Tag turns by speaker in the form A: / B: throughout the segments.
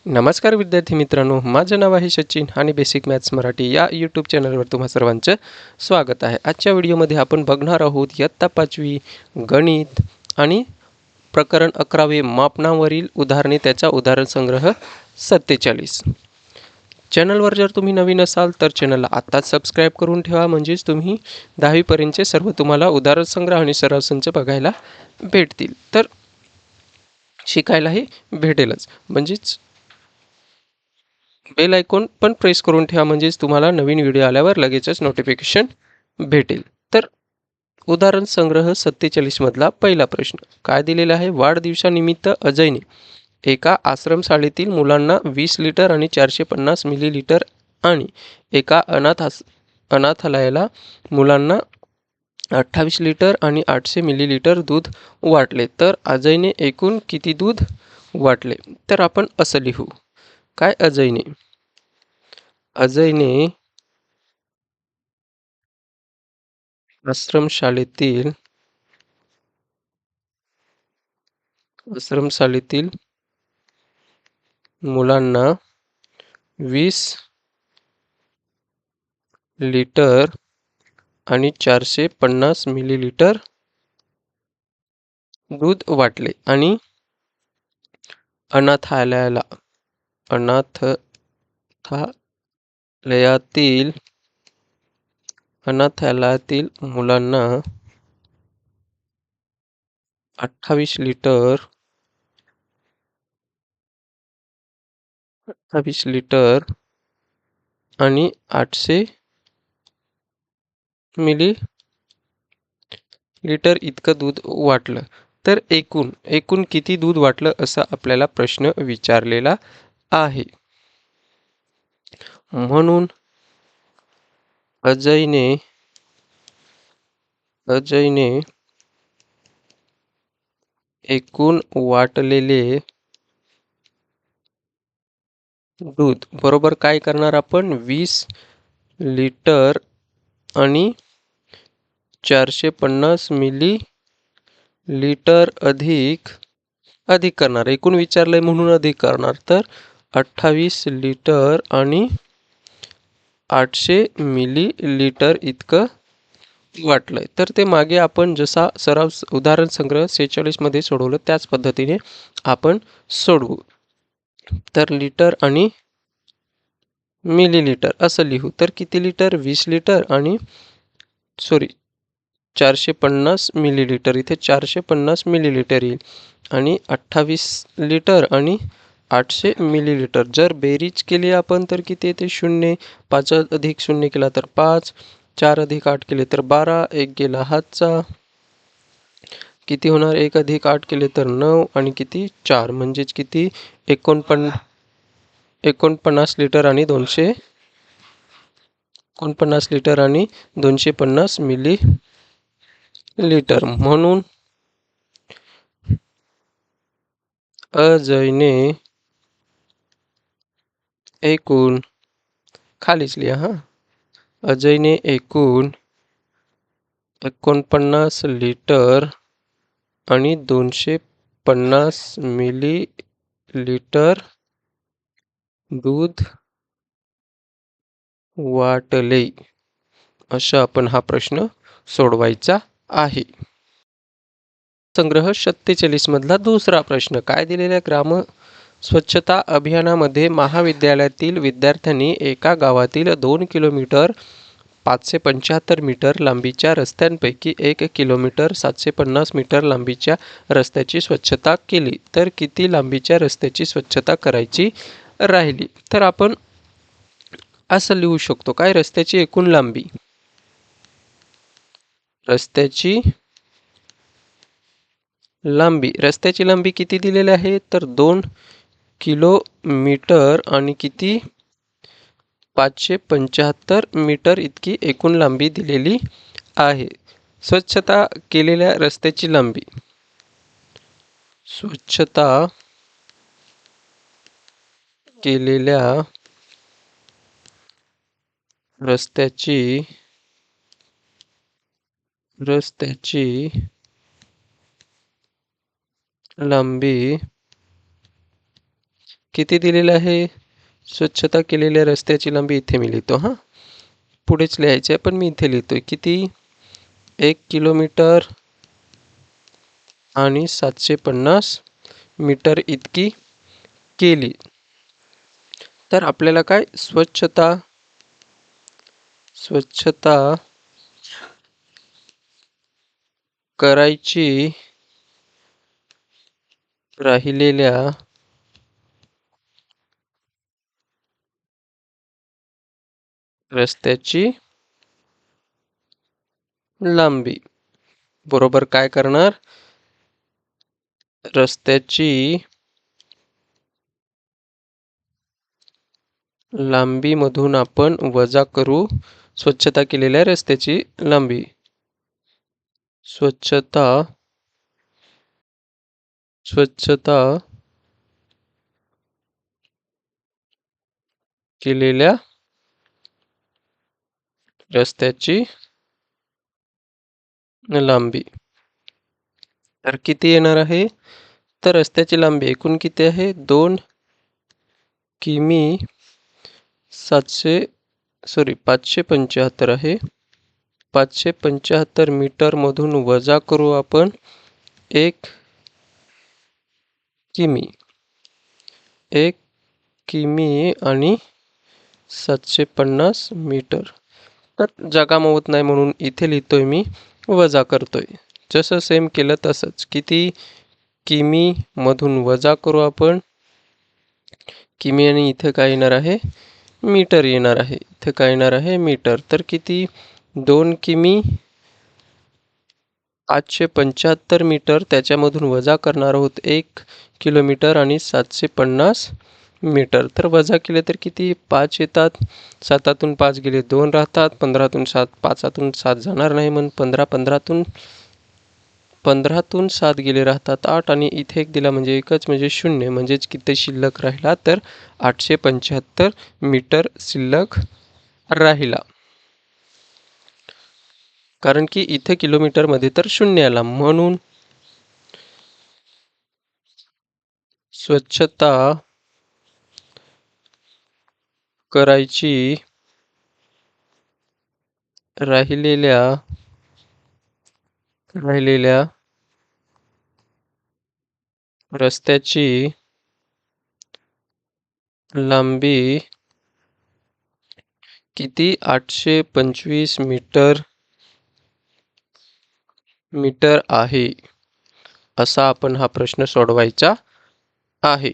A: नमस्कार विद्यार्थी मित्रांनो, माझं नाव आहे सचिन आणि बेसिक मॅथ्स मराठी या यूट्यूब चॅनलवर तुम्हा सर्वांचं स्वागत आहे. आजच्या व्हिडिओमध्ये आपण बघणार आहोत इयत्ता 5वी गणित आणि प्रकरण 11वे मापनावरील उदाहरणे, त्याचा उदाहरण संग्रह 47. चॅनलवर जर तुम्ही नवीन असाल तर चॅनलला आत्ताच सबस्क्राईब करून ठेवा, म्हणजेच तुम्ही 10वीपर्यंतचे सर्व तुम्हाला उदाहरण संग्रह आणि सराव संच बघायला भेटतील, तर शिकायलाही भेटेलच. म्हणजेच बेल आयकॉन पण प्रेस करून ठेवा, म्हणजेच तुम्हाला नवीन व्हिडिओ आल्यावर लगेचच नोटिफिकेशन भेटेल. तर उदाहरण संग्रह 47 मधला पहिला प्रश्न काय दिलेला आहे? वाढदिवसानिमित्त अजयने एका आश्रमशाळेतील मुलांना 20 लिटर आणि 450 मिलीलिटर आणि एका अनाथालयाला मुलांना 28 लिटर आणि 800 मिलीलिटर दूध वाटले, तर अजयने एकूण किती दूध वाटले? तर आपण असं लिहू, काय अजयने आश्रमशाळेतील मुलांना 20 लिटर आणि 450 मिलीलिटर दूध वाटले आणि अनाथालयातील मुलांना 28 लिटर आणि 800 मिलीलिटर इतकं दूध वाटलं. तर एकूण किती दूध वाटलं असा आपल्याला प्रश्न विचारलेला आहे. म्हणून अजयने एकूण वाटलेले दूध बरोबर काय करणार आपण? 20 लिटर आणि 450 मिलीलिटर अधिक करणार. एकूण विचारलंय म्हणून अधिक करणार. तर 28 लिटर आणि 800 मिलीलिटर इतकं वाटलंय. तर ते मागे आपण जसा सराव उदाहरण संग्रह 46 मध्ये सोडवलं त्याच पद्धतीने आपण सोडवू. तर लिटर आणि मिलीलिटर असं लिहू. तर किती लिटर? 20 लिटर आणि 450 मिलीलिटर. इथे 450 मिलीलिटर येईल आणि 28 लिटर आणि 800 मिलीलिटर. जर बेरीज केली आपण तर किती येते? 0. 5 अधिक 0 केला तर 5, 4 अधिक 8 केले तर 12, 1 गेला हातचा. किती होणार? 1 अधिक 8 केले तर 9 आणि किती? 4. म्हणजेच किती? 49 लिटर आणि 250 मिलीलिटर. म्हणून अजयने एकूण, खालीच लिहा, अजयने एकूण 49 लिटर आणि 250 मिलीलिटर दूध वाटले. अशा आपण हा प्रश्न सोडवायचा आहे. संग्रह 47 मधला दुसरा प्रश्न काय दिलेला? ग्राम स्वच्छता अभियानामध्ये महाविद्यालयातील विद्यार्थ्यांनी एका गावातील 2 किलोमीटर 575 मीटर लांबीच्या रस्त्यांपैकी 1 किलोमीटर 750 मीटर लांबीच्या रस्त्याची स्वच्छता केली. तर किती लांबीच्या रस्त्याची स्वच्छता करायची राहिली? तर आपण असं लिहू शकतो, काय? रस्त्याची एकूण लांबी, रस्त्याची लांबी किती दिलेली आहे? तर 2 किलोमीटर आणि किती? 575 मीटर इतकी एकूण लांबी दिलेली आहे. स्वच्छता केलेल्या रस्त्याची लांबी, स्वच्छता केलेल्या रस्त्याची लांबी किती दिलेलं आहे? स्वच्छता केलेल्या रस्त्याची लांबी इथे मी लिहितो हां. पुढेच लिहायचं आहे पण मी इथे लिहितोय. किती? 1 किलोमीटर आणि 750 मीटर इतकी केली. तर आपल्याला काय स्वच्छता करायची राहिलेल्या रस्त्याची लांबी. बरोबर काय करणार? रस्त्याची लांबीमधून आपण वजा करू स्वच्छता केलेल्या रस्त्याची लांबी. स्वच्छता केलेल्या रस्त्याची लांबी. तर किती येणार आहे? तर रस्त्याची लांबी एकूण किती आहे? 2 किमी 575 आहे. 575 मीटर मधून वजा करू आपण 1 किमी. 1 किमी आणि 750 मीटर. तर जागा मावत नाही म्हणून इथे लिहितोय मी, वजा करतोय. जसं सेम केलं तसंच. किती? किमी मधून वजा करू आपण किमी आणि इथे काय येणार आहे? मीटर येणार आहे. इथे काय येणार आहे? मीटर. तर किती? 2 किमी 575 मीटर, त्याच्यामधून वजा करणार आहोत 1 किलोमीटर आणि 750 मीटर. तर वजा केले तर किती? 5 येतात. 7तून 5 गेले 2 राहतात. 15तून 7 5तून 7 जाणार नाही म्हणून 15तून 7 गेले राहतात 8 आणि इथे 1 दिला म्हणजे एकच म्हणजे 0 म्हणजेच किती शिल्लक राहिला? तर 875 मीटर शिल्लक राहिला. कारण की इथे किलोमीटरमध्ये तर 0 आला म्हणून स्वच्छता करायची राहिलेल्या रस्त्याची लांबी किती? 825 मीटर आहे. असा आपण हा प्रश्न सोडवायचा आहे.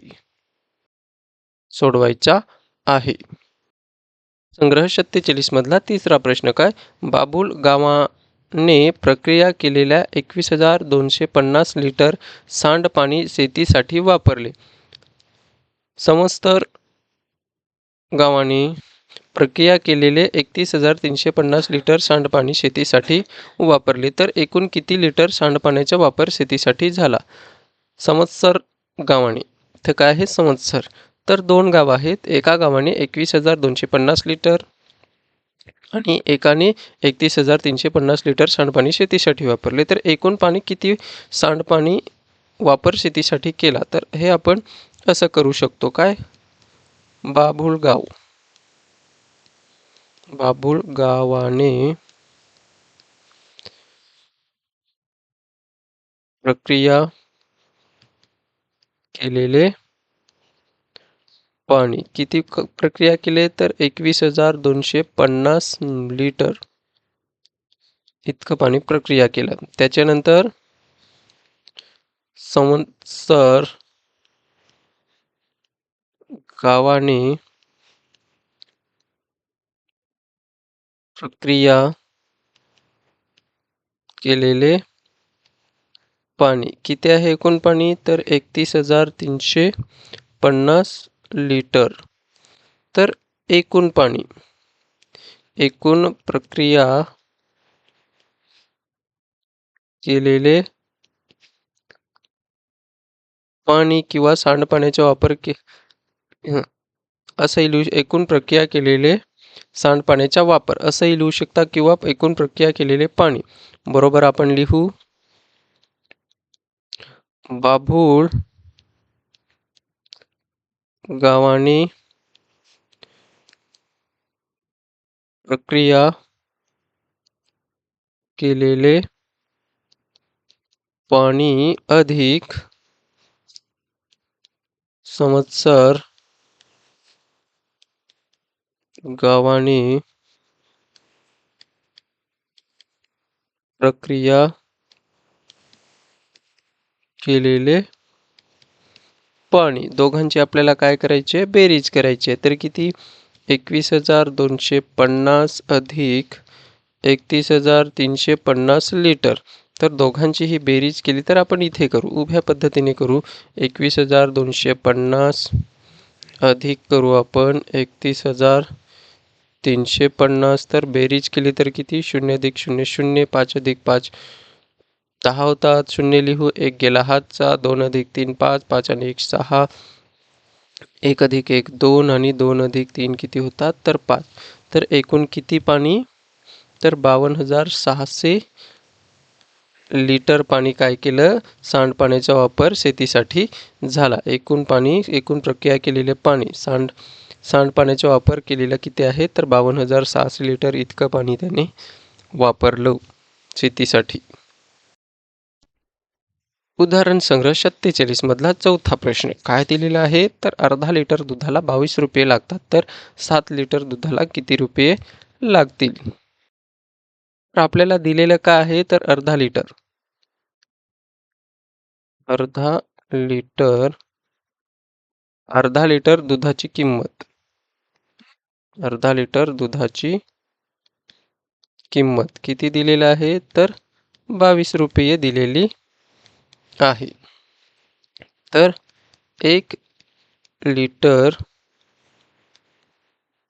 A: संग्रह 47 मधला तिसरा प्रश्न काय? बाबुल गावाने प्रक्रिया केलेल्या 21,250 लिटर सांडपाणी शेतीसाठी वापरले. समस्तर गावाने प्रक्रिया केलेले 31,350 लिटर सांडपाणी शेतीसाठी वापरले. तर एकूण किती लिटर सांडपाण्याचा वापर शेतीसाठी झाला? संवत्सर गावाने. तर काय आहे संवत्सर? तर 2 गाव आहेत. एका गावाने 21,250 लिटर आणि एकाने 31,350 लिटर सांडपाणी शेतीसाठी वापरले. तर एकूण पाणी किती सांडपाणी वापर शेतीसाठी केला? तर हे आपण असं करू शकतो. काय? बाभुळ गावाने प्रक्रिया केलेले पाणी किती प्रक्रिया केले? तर 21,250 लिटर इतकं पाणी प्रक्रिया केलं. त्याच्यानंतर संवत्सर गावाने प्रक्रिया केलेले पाणी किती आहे? एकूण पाणी तर 31,350 लिटर. तर एकूण पाणी एकूण प्रक्रिया केलेले पाणी किंवा सांडपाण्याचा वापर असंही लिहू एकूण प्रक्रिया केलेले सांडपाण्याचा वापर असंही लिहू शकता किंवा एकूण प्रक्रिया केलेले पाणी. बरोबर आपण लिहू बाभुळ गावाने प्रक्रिया केलेले पाणी अधिक संवत्सर गावाने प्रक्रिया केलेले पाणी, दोघांची आपल्याला काय करायचे, बेरीज करायची आहे. तर किती, 21,250 अधिक 31,350 लिटर. तर दोघांची ही बेरीज केली तर आपण इथे करू, उभ्या पद्धतीने करू. 21,250 अधिक करू आपण 31,350. तर बेरीज केली तर किती, 0 अधिक 0 0, 5 अधिक 5 10 होतात. 0 लिहू, 1 गेला हातचा. 2 अधिक 3 5, 5 आणि 1 6, 1 अधिक 1 2 आणि 2 अधिक 3 किती होतात, तर 5. तर एकूण किती पाणी, तर 52,600 लिटर पाणी काय केलं, सांडपाण्याचा वापर शेतीसाठी झाला. एकूण पाणी, एकूण प्रक्रिया केलेले पाणी, सांडपाण्याचा वापर केलेला किती आहे, तर 52,600 लिटर इतकं पाणी त्याने वापरलं शेतीसाठी. उदाहरण संग्रह 47 मधला चौथा प्रश्न काय दिलेला आहे, तर अर्धा लिटर दुधाला 22 रुपये लागतात, तर 7 लिटर दुधाला किती रुपये लागतील. तर आपल्याला दिलेलं काय आहे, तर अर्धा लिटर अर्धा लिटर दुधाची किंमत, अर्धा लिटर दुधाची किंमत किती दिलेली आहे, तर 22 रुपये दिलेली आहे. तर 1 लिटर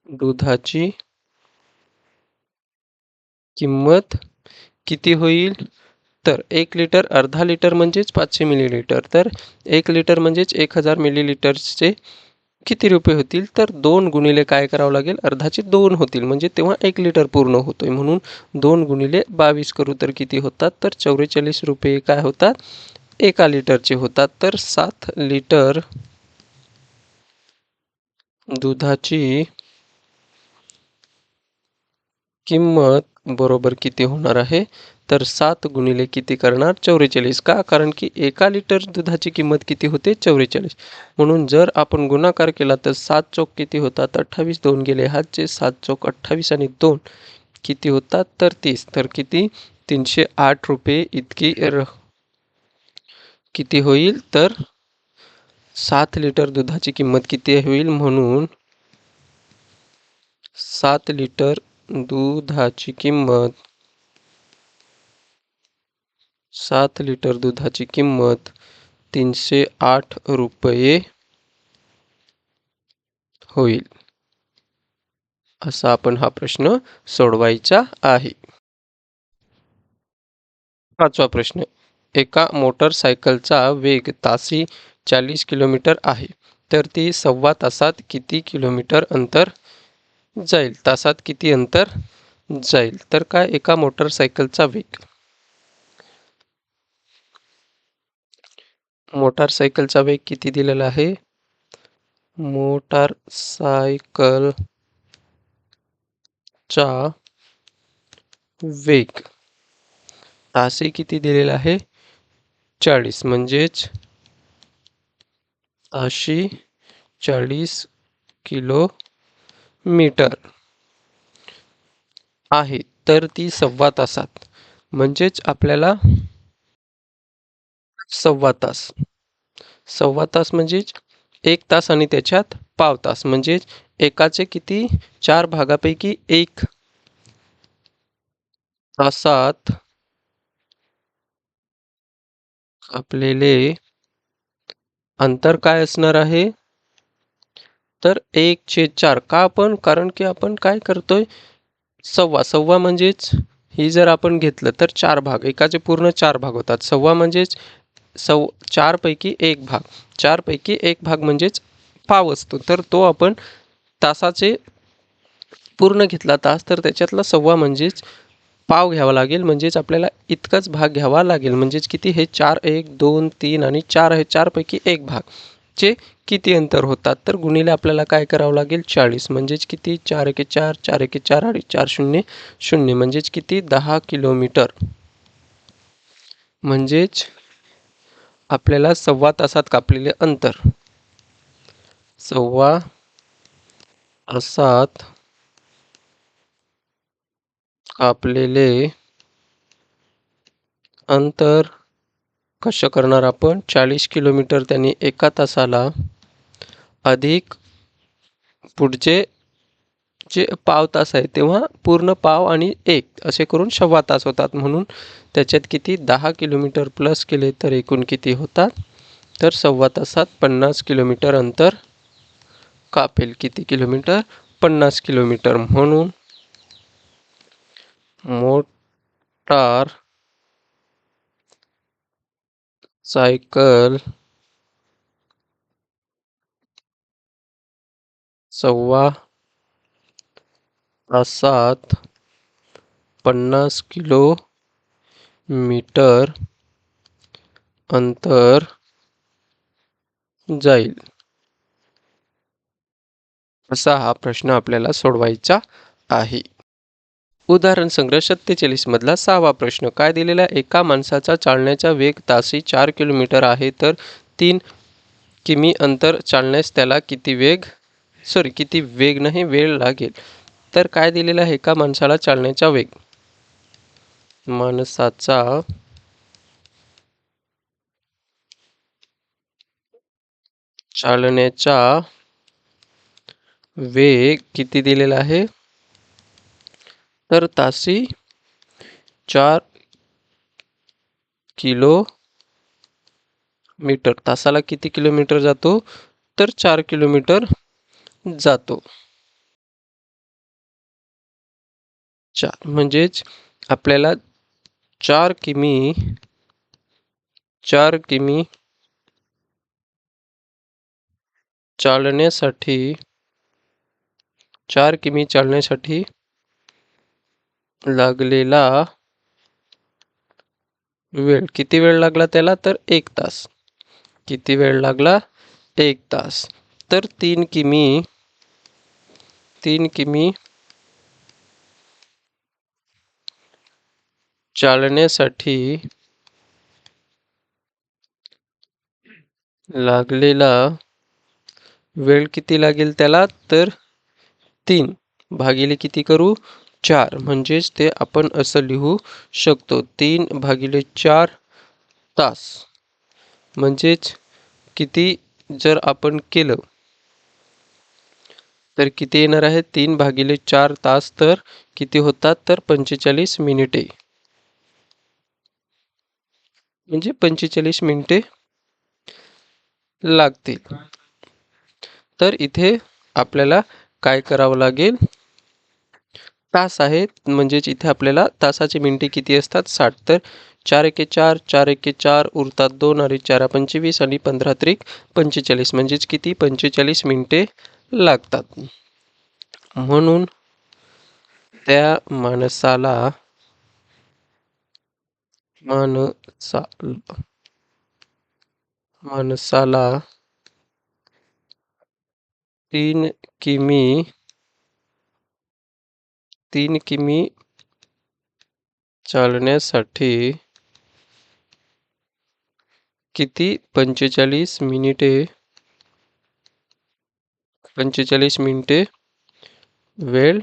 A: दुधाची किंमत किती होईल, तर 1 लिटर, अर्धा लिटर म्हणजेच 500 मिलीलिटर, तर 1 लिटर म्हणजेच 1000 मिलीलिटरचे किती रुपये होतील, तर 2 गुणिले काय करावं लागेल, अर्धाचे 2 होतील, म्हणजे तेव्हा 1 लिटर पूर्ण होतोय, म्हणून 2 गुणिले 22 करू तर किती होतात, तर 44 रुपये काय होतात, 1 लिटरचे होतात. तर 7 लिटर दुधाची किंमत बरोबर किती होणार आहे, तर 7 गुणिले किती करणार, 44. का, कारण की 1 लिटर दुधाची किंमत किती होते, 44. म्हणून जर आपण गुणाकार केला तर 7 चौक किती होतात, 28. 2 गेले हातचे, 7 चौक 28 आणि 2 किती होतात, तर 30. तर किती, 308 रुपये इतकी किती होईल, तर 7 लिटर दुधाची किंमत किती होईल, म्हणून 7 लिटर दुधाची किंमत, 7 लिटर दुधाची किंमत 308 रुपये होईल. असा आपण हा प्रश्न सोडवायचा आहे. 5वा प्रश्न, एका मोटरसायकलचा वेग तासी 40 किलोमीटर आहे, तर ती सव्वा तासात किती किलोमीटर अंतर जाईल, तासात किती अंतर जाईल. तर काय, एका मोटरसायकलचा वेग, मोटारसायकलचा वेग किती दिलेला आहे, मोटारसायकलचा वेग तासी किती दिलेला आहे, 40, म्हणजेच ताशी 40 किलोमीटर आहे, तर ती सव्वा तासात, म्हणजेच आपल्याला सव्वा तास म्हणजेच 1 तास आणि त्याच्यात पाव तास, म्हणजेच एकाचे किती, 4 भागापैकी 1 तासात आपल्याला अंतर काय असणार आहे, तर 1/4. का आपण, कारण की आपण काय करतोय, सव्वा म्हणजेच ही जर आपण घेतलं तर 4 भाग, एकाचे पूर्ण 4 भाग होतात. सव्वा म्हणजेच 4 पैकी 1 भाग, 4 पैकी 1 भाग म्हणजेच पाव असतो, तर तो आपण तासाचे पूर्ण घेतला तास, तर त्याच्यातला सव्वा म्हणजेच पाव घ्यावा लागेल, म्हणजेच आपल्याला इतकाच भाग घ्यावा लागेल, म्हणजेच किती, हे 4 1 2 3 आणि 4 आहे, 4 पैकी 1 भाग, चे किती अंतर होतात? तर गुणिले आपल्याला काय करावं लागेल? 40 म्हणजेच किती? 4 एके 4, 4 एके 4 आणि 4 शून्य 0 म्हणजेच किती? 10 किलोमीटर. म्हणजेच आपल्याला सव्वा तासात कापलेले अंतर. सव्वा तासात कापलेले अंतर कसं करणार आपण? 40 किलोमीटर त्यांनी एका तासाला अधिक पुढचे जे पाव तास आहे तेव्हा पूर्ण पाव आणि 1 असे करून सव्वा तास होतात. म्हणून त्याच्यात किती? 10 किलोमीटर प्लस केले तर एकूण किती होतात? तर सव्वा तासात 50 किलोमीटर अंतर कापेल. किती किलोमीटर? 50 किलोमीटर. म्हणून मोटार सायकल सव्वा तासात 50 किलोमीटर अंतर जाईल. असा हा प्रश्न आपल्याला सोडवायचा आहे. उदाहरण संग्रह 47 मधला 6वा प्रश्न. काय दिलेला? एका माणसाचा चालण्याचा वेग तासी 4 किलोमीटर आहे, तर 3 किमी अंतर चालण्यास त्याला किती वेग नाही वेळ लागेल. तर काय दिलेला आहे? एका माणसाला चालण्याचा वेग. माणसाचा चालण्याचा वेग किती दिलेला आहे? तर तासी 4 किलोमीटर. तासाला किती किलोमीटर जातो? तर 4 किलोमीटर जातो. 4 म्हणजेच आपल्याला 4 किमी चालण्यासाठी 4 किमी चालण्यासाठी लागलेला वेळ. किती वेळ लागला त्याला? तर 1 तास. किती वेळ लागला? 1 तास. तर 3 किमी चालण्यासाठी लागलेला वेळ किती लागेल त्याला? तर 3 भागिले किती करू? 4. म्हणजेच ते आपण असं लिहू शकतो, 3 भागिले 4 तास. म्हणजेच किती जर आपण केलं तर किती येणार आहे? 3 भागिले 4 तास तर किती होतात? तर 45 मिनिटे. म्हणजे 45 मिनिटे लागतील. तर इथे आपल्याला काय करावं लागेल? तास आहेत म्हणजेच इथे आपल्याला तासाची मिनिटे किती असतात? 60. तर 4 एके 4, 4 एके 4 उरतात 2 आणि 4 25 आणि 15 त्रिक 45 म्हणजेच किती? 45 मिनिटे लागतात. म्हणून त्या माणसाला 3 किमी चालण्यासाठी किती? 45 मिनिटे वेळ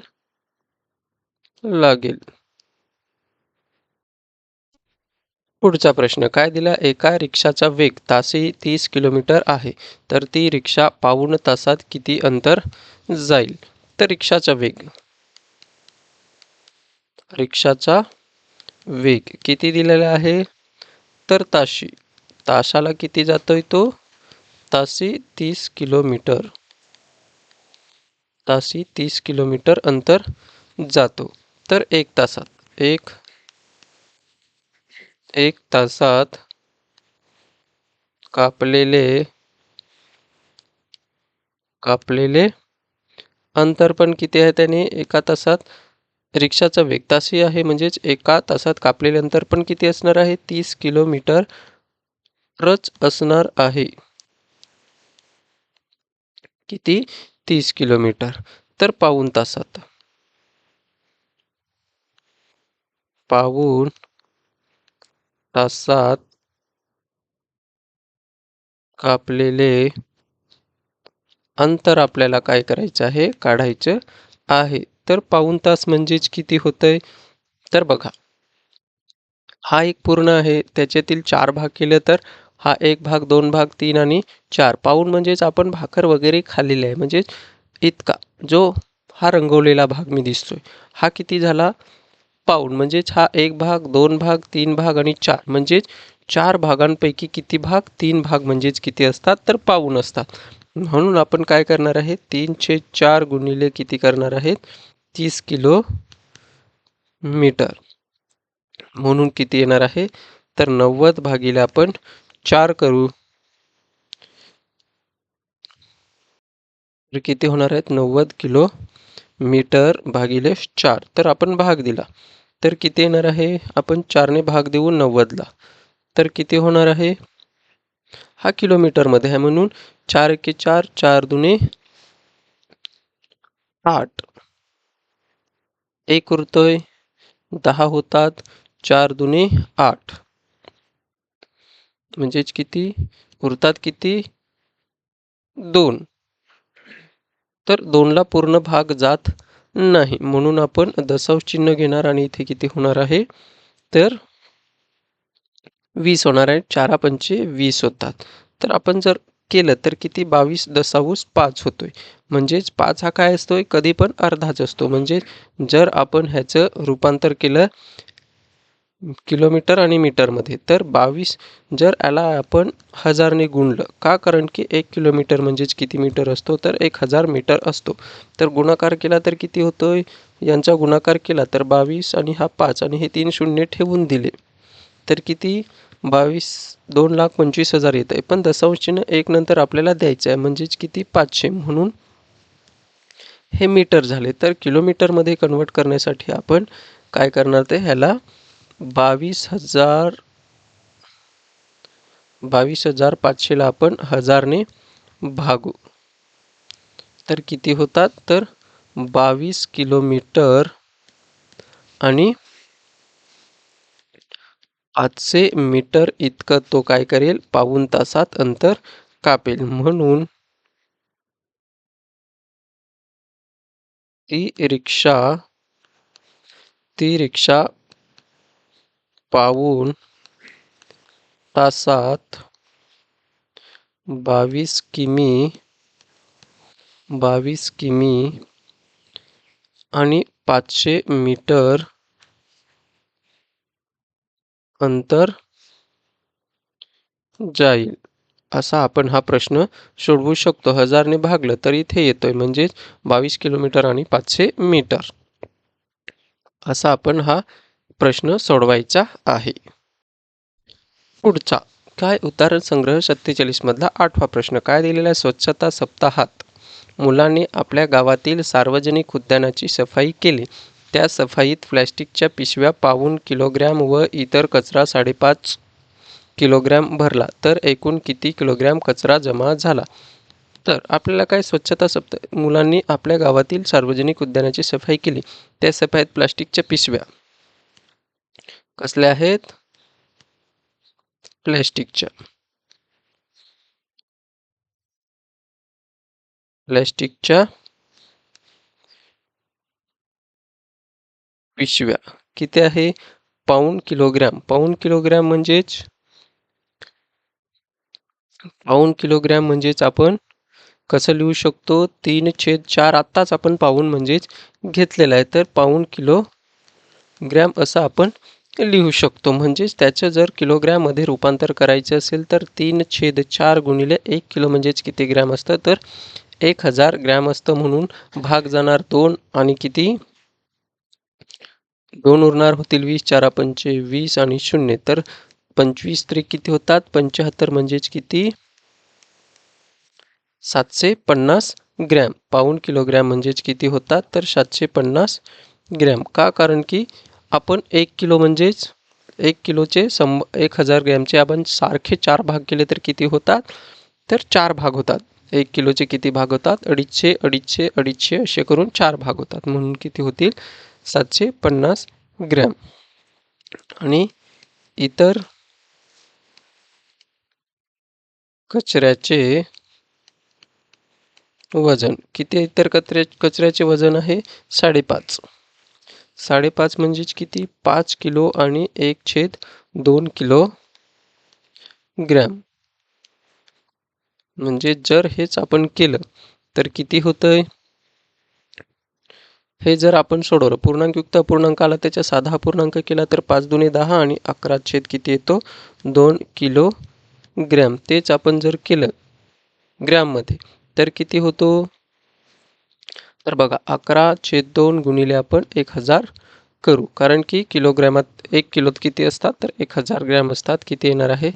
A: लागेल. पुढचा प्रश्न. काय दिला? एका रिक्षाचा वेग तासी 30 किलोमीटर आहे, तर ती रिक्षा पाऊण तासात किती अंतर जाईल? तर रिक्षाचा वेग किती दिलेला आहे? तर तासाला किती जातोय तो? तासी 30 किलोमीटर. तासी 30 किलोमीटर अंतर जातो. तर 1 तासात 1 तासात कापलेले अंतर पण किती आहे त्याने? एका तासात रिक्षाचा वेग तासी आहे म्हणजेच एका तासात कापलेले अंतर पण किती असणार आहे? 30 किलोमीटरच असणार आहे. किती? 30 किलोमीटर. तर पाऊण तासात पाऊण तासात कापलेले अंतर आपल्याला काय करायचं आहे? काढायचं आहे. तर पाऊण तास म्हणजेच किती होतंय? तर बघा, हा एक पूर्ण आहे. त्याच्यातील 4 भाग केले तर हा 1 भाग, 2 भाग, 3 आणि 4. पाऊण म्हणजेच आपण भाकर वगैरे खाल्लेली आहे. म्हणजेच इतका जो हा रंगवलेला भाग मी दिसतोय. हा किती झाला? पाऊण. म्हणजेच हा 1 भाग, 2 भाग, 3 भाग आणि 4 म्हणजेच 4 भागांपैकी किती भाग? 3 भाग म्हणजेच किती असतात? तर पाऊण असतात. म्हणून आपण काय करणार आहे? 3/4 गुणिले किती करणार आहेत? 30 किलोमीटर. म्हणून किती येणार आहे? तर 90 भागिले आपण 4 करू. तर किती होणार आहेत? 90 किलोमीटर भागिले 4. तर आपण भाग दिला. तर किती येणार आहे? आपण 4 ने भाग देऊ 90ला. तर किती होणार आहे? हा किलोमीटरमध्ये आहे म्हणून 4 एके 4, 4 दुने 8. 1 उरतोय, 10 होतात, 4 दुने 8. म्हणजेच किती? उरतात किती? 2. तर 2ला पूर्ण भाग जात नाही. म्हणून आपण दशांश चिन्ह घेणार आणि इथे किती होणार आहे? तर 20 होणार आहे. 4 पंचे 20 होतात. तर आपण जर केलं तर किती? 22.5 होतोय. म्हणजेच 5 हा काय असतोय? कधी पण अर्धाच असतो. म्हणजे जर आपण ह्याचं रूपांतर केलं किलोमीटर आणि मीटरमध्ये तर 22 जर याला आपण 1000ने गुणलं का? कारण की 1 किलोमीटर म्हणजेच किती मीटर असतो? तर 1000 मीटर असतो. तर गुणाकार केला तर किती होतोय? यांचा गुणाकार केला तर 22 आणि हा 5 आणि हे 3 शून्य ठेवून दिले. तर किती? 22 2,25,000 येत आहे. पण दशांश चिन्ह 1 नंतर आपल्याला द्यायचं आहे म्हणजेच किती? 500. म्हणून हे मीटर झाले. तर किलोमीटरमध्ये कन्वर्ट करण्यासाठी आपण काय करणार? ते ह्याला 22,500ला आपण 1000ने भागू. तर किती होतात? तर 22 किलोमीटर आणि 500 मीटर इतकं तो काय करेल? पाऊण तासात अंतर कापेल. म्हणून ती रिक्षा पाऊण तासात 22 किमी आणि 500 मीटर अंतर जाईल. असा आपण हा प्रश्न सोडवू शकतो. 1000ने भागलं तर इथे येतोय म्हणजेच 22 किलोमीटर आणि 500 मीटर. असा आपण हा प्रश्न सोडवायचा आहे. पुढचा काय? उदाहरण संग्रह 47 मधला 8वा प्रश्न काय दिलेला आहे? स्वच्छता सप्ताहात मुलांनी आपल्या गावातील सार्वजनिक उद्यानाची सफाई केली. त्या सफाईत प्लॅस्टिकच्या पिशव्या पाऊण किलोग्रॅम व इतर कचरा 5.5 किलोग्रॅम भरला. तर एकूण किती किलोग्रॅम कचरा जमा झाला? तर आपल्याला काय? स्वच्छता सप्ताह मुलांनी आपल्या गावातील सार्वजनिक उद्यानाची सफाई केली. त्या सफाईत प्लास्टिकच्या पिशव्या कसल्या आहेत? प्लॅस्टिकच्या पिशव्या किती आहे? पाऊण किलोग्रॅम. पाऊण किलोग्रॅम म्हणजेच आपण कसं लिहू शकतो? 3/4 आत्ताच आपण पाऊण म्हणजेच घेतलेला आहे. तर पाऊण किलोग्रॅम असं आपण लिहू शकतो. म्हणजेच त्याचं जर किलोग्रॅममध्ये रूपांतर करायचं असेल तर 3/4 गुणिले 1 किलो म्हणजेच किती ग्रॅम असतं? तर 1000 ग्रॅम असतं. म्हणून भाग जाणार 2 आणि किती? 2 उरणार होतील 20. 4 पंचे 20 आणि 0 तर 25 त्रिक किती होतात? 75 म्हणजेच किती? 750 ग्रॅम. पाऊण किलोग्रॅम म्हणजेच किती होतात? तर 750 ग्रॅम. का? कारण की आपण 1 किलो म्हणजेच 1 किलोचे 1000 ग्रॅमचे आपण सारखे 4 भाग केले तर किती होतात? तर 4 भाग होतात. 1 किलोचे किती भाग होतात? 250, 250, 250 असे करून 4 भाग होतात. म्हणून किती होतील? 750 ग्रॅम. आणि इतर कचऱ्याचे वजन किती? इतर कचऱ्याचे वजन आहे 5.5. 5.5 म्हणजेच किती? 5 किलो आणि 1/2 किलो ग्रॅम. म्हणजे जर हेच आपण केलं तर किती होतंय? हे जर आपण सोडवलं, पूर्णांकयुक्त अपूर्णांक आला त्याच्या साधा अपूर्णांक केला तर 5 दुणे 10 आणि 11 किती येतो? 2 किलो ग्रॅम. तेच आपण जर केलं ग्रॅममध्ये तर किती होतो? तर बघा 11/2 गुणिले आपण 1000 करू, कारण की किलोग्रॅमात 1 किलोत किती असतात? तर 1000 ग्रॅम असतात. किती येणार आहे?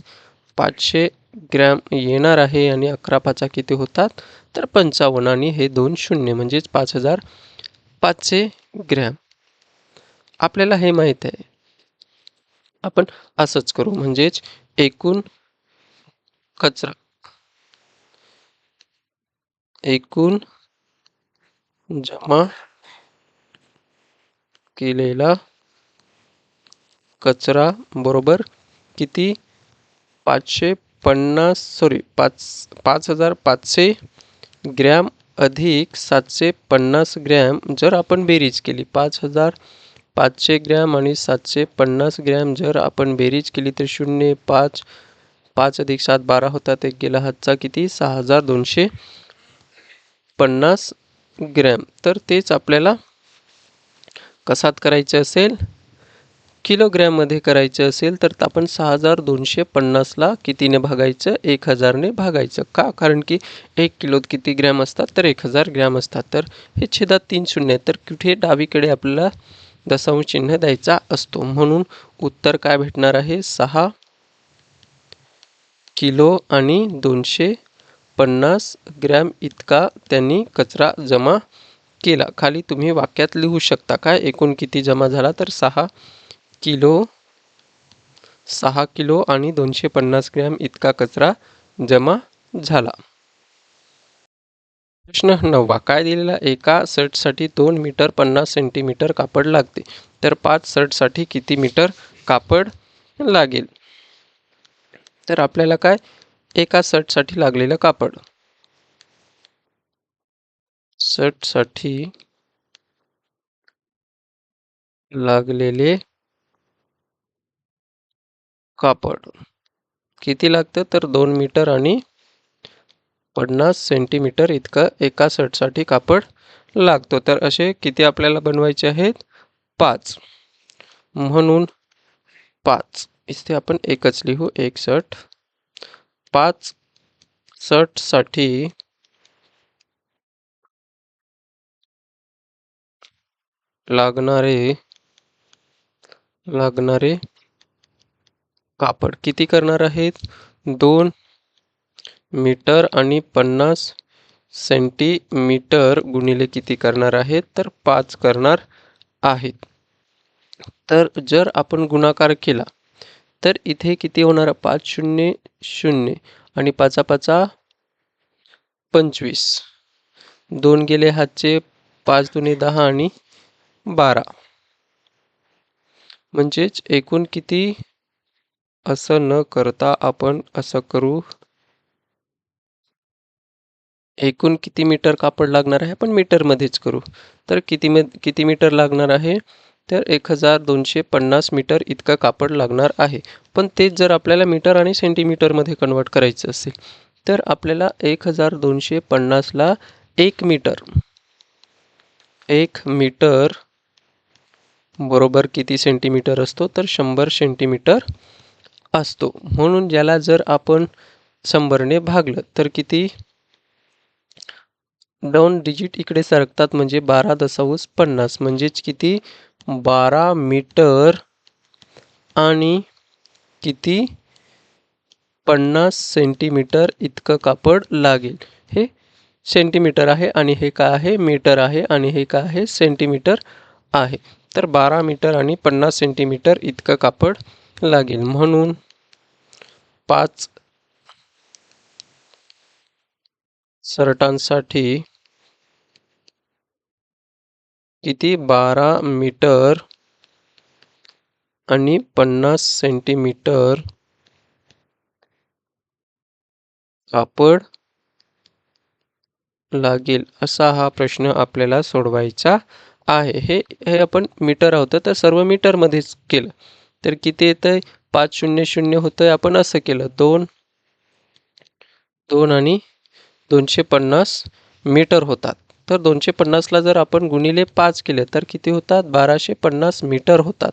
A: 500 ग्रॅम येणार आहे. आणि 11×5 किती होतात? तर 55. आणि हे 2 शून्य म्हणजेच 5500 ग्रॅम. आपल्याला हे माहीत आहे. आपण असंच करू, म्हणजेच एकूण कचरा, एकूण जमा केलेला कचरा बरोबर किती? 5500 ग्रॅम अधिक 750 ग्रॅम. जर आपण बेरीज केली 5500 ग्रॅम आणि 750 ग्रॅम जर आपण बेरीज केली तर 0, 5, 5 अधिक 7 12 होतात. एक गेला हातचा किती? 6250 ग्रॅम. तर तेच आपल्याला कसात करायचं असेल? किलोग्रॅममध्ये करायचं असेल तर आपण 6250ला कितीने भागायचं? 1000ने भागायचं. का? कारण की 1 किलोत किती ग्रॅम असतात? तर 1000 ग्रॅम असतात. तर हे छेदात 3 शून्य आहेत, तर कुठे डावीकडे आपल्याला दशांश चिन्ह द्यायचा असतो. म्हणून उत्तर काय भेटणार आहे? 6 किलो आणि 250 ग्रॅम इतका त्यांनी कचरा जमा केला. खाली तुम्ही वाक्यात लिहू शकता काय? एकूण किती जमा झाला? तर 6 किलो आणि 250 ग्रॅम इतका कचरा जमा झाला. प्रश्न 9 काय दिलेला? एका शर्टसाठी 2 मीटर 50 सेंटीमीटर कापड लागते, तर 5 शर्टसाठी किती मीटर कापड लागेल? तर आपल्याला काय? एका शर्टसाठी लागलेलं कापड, शर्टसाठी लागलेले कापड किती लागतं? तर 2 मीटर आणि 50 सेंटीमीटर इतकं एका शर्टसाठी कापड लागतो. तर असे किती आपल्याला बनवायचे आहेत? 5. म्हणून 5 इथे आपण एकच लिहू. एक शर्ट. 5 शर्टसाठी लागणारे कापड किती करणार आहेत? 2 मीटर आणि 50 सेंटीमीटर गुणिले किती करणार आहेत? तर 5 करणार आहेत. तर जर आपण गुणाकार केला तर इथे किती होणार? 5 शून्य 0 आणि 5 5 25. 2 गेले हातचे, 5 दुणे 10 आणि 12. म्हणजेच एकूण किती? असं न करता आपण असं करू. एकूण किती मीटर कापड लागणार आहे? आपण मीटरमध्येच करू. तर किती मीटर लागणार आहे? तर 1250 मीटर इतकं कापड लागणार आहे. पण तेच जर आपल्याला मीटर आणि सेंटीमीटरमध्ये कन्वर्ट करायचं असेल तर आपल्याला 1250ला 1 मीटर बरोबर किती सेंटीमीटर असतो? तर 100 सेंटीमीटर असतो. म्हणून ज्याला जर आपण 100ने भागलं तर किती? 2 डिजिट इकडे सरकतात, म्हणजे 12.50 म्हणजेच किती? 12 मीटर आणि किती? 50 सेंटीमीटर इतकं कापड लागेल. हे सेंटीमीटर आहे आणि हे काय आहे? मीटर आहे. आणि हे काय आहे? सेंटीमीटर आहे. तर 12 मीटर आणि 50 सेंटीमीटर इतकं कापड लागेल. म्हणून 5 शर्टांसाठी किती 12 मीटर आणि 50 सेंटीमीटर कापड लागेल असा हा प्रश्न आपल्याला सोडवायचा आहे. हे आपण मीटर आहोत तर सर्व मीटरमध्येच केलं तर किती येतंय 500 होतंय. आपण असं केलं 2 आणि 250 मीटर होतात. तर 250ला जर आपण गुणिले 5 केले तर किती होतात 1250 मीटर होतात.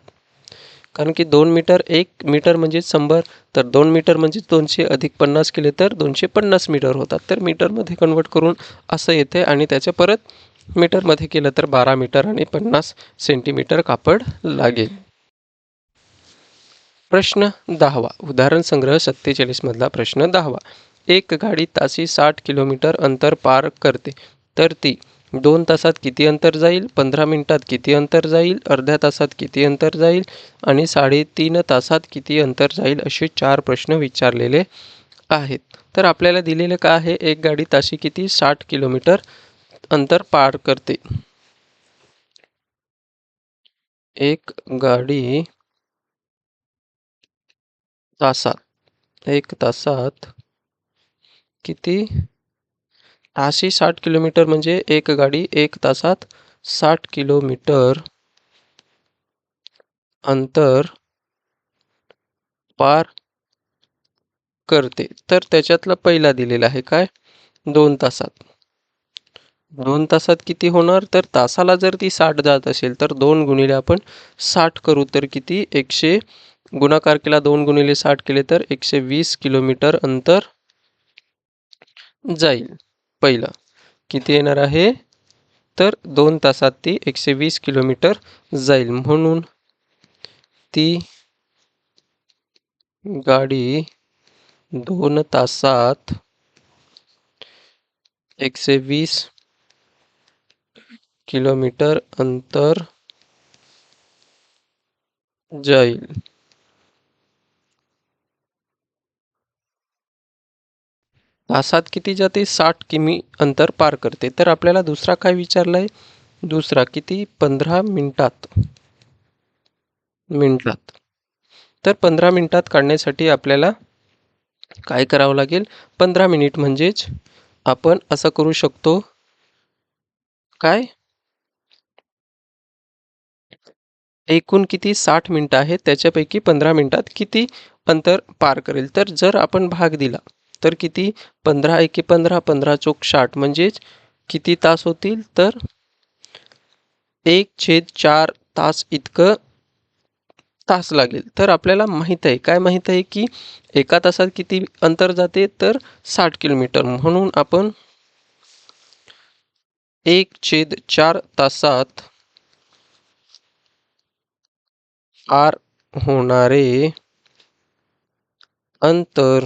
A: कारण की 2 मीटर 1 मीटर म्हणजे 100 तर 2 मीटर म्हणजे 200 अधिक 50 केले तर 250 मीटर होतात. तर मीटरमध्ये कन्वर्ट करून असं येते आणि त्याचे परत मीटरमध्ये केलं तर 12 मीटर आणि 50 सेंटीमीटर कापड लागेल. प्रश्न 10वा उदाहरण संग्रह 47 मधला प्रश्न 10वा. एक गाडी तासी 60 किलोमीटर अंतर पार करते तर ती 2 तासात किती अंतर जाईल, 15 मिनिटात किती अंतर जाईल, अर्ध्या तासात किती अंतर जाईल आणि 3.5 तासात किती अंतर जाईल असे 4 प्रश्न विचारलेले आहेत. तर आपल्याला दिलेले काय आहे एक गाडी ताशी किती 60 किलोमीटर अंतर पार करते. एक गाडी एक तासात किती ताशी 60 किलोमीटर म्हणजे एक गाडी 1 तासात 60 किलोमीटर अंतर पार करते. तर त्याच्यातला पहिला दिलेला आहे काय 2 तासात. 2 तासात किती होणार तर तासाला जर ती 60 जात असेल तर 2 गुणिले आपण 60 करू तर किती 100 गुणाकार केला 2 गुणिले 60 केले तर 120 किलोमीटर अंतर जाईल. पहिला किती येणार आहे तर 2 तासात ती 120 किलोमीटर जाईल. म्हणून ती गाडी 2 तासात 120 किलोमीटर अंतर जाईल. तासात किती जाते 60 किमी अंतर पार करते. तर आपल्याला दुसरा काय विचारलाय दुसरा किती 15 मिनिटात. तर 15 मिनिटात काढण्यासाठी आपल्याला काय करावं लागेल 15 मिनिट म्हणजेच आपण असं करू शकतो काय एकूण किती 60 मिनिटं आहेत त्याच्यापैकी 15 मिनिटात किती अंतर पार करेल. तर जर आपण भाग दिला तर किती 15 एके 15 15 चोक 60 म्हणजेच किती तास होतील तर 1/4 तास इतकं तास लागेल. तर आपल्याला माहीत आहे काय माहीत आहे की एका तासात किती अंतर जाते तर 60 किलोमीटर. म्हणून आपण 1/4 तासात पार होणारे अंतर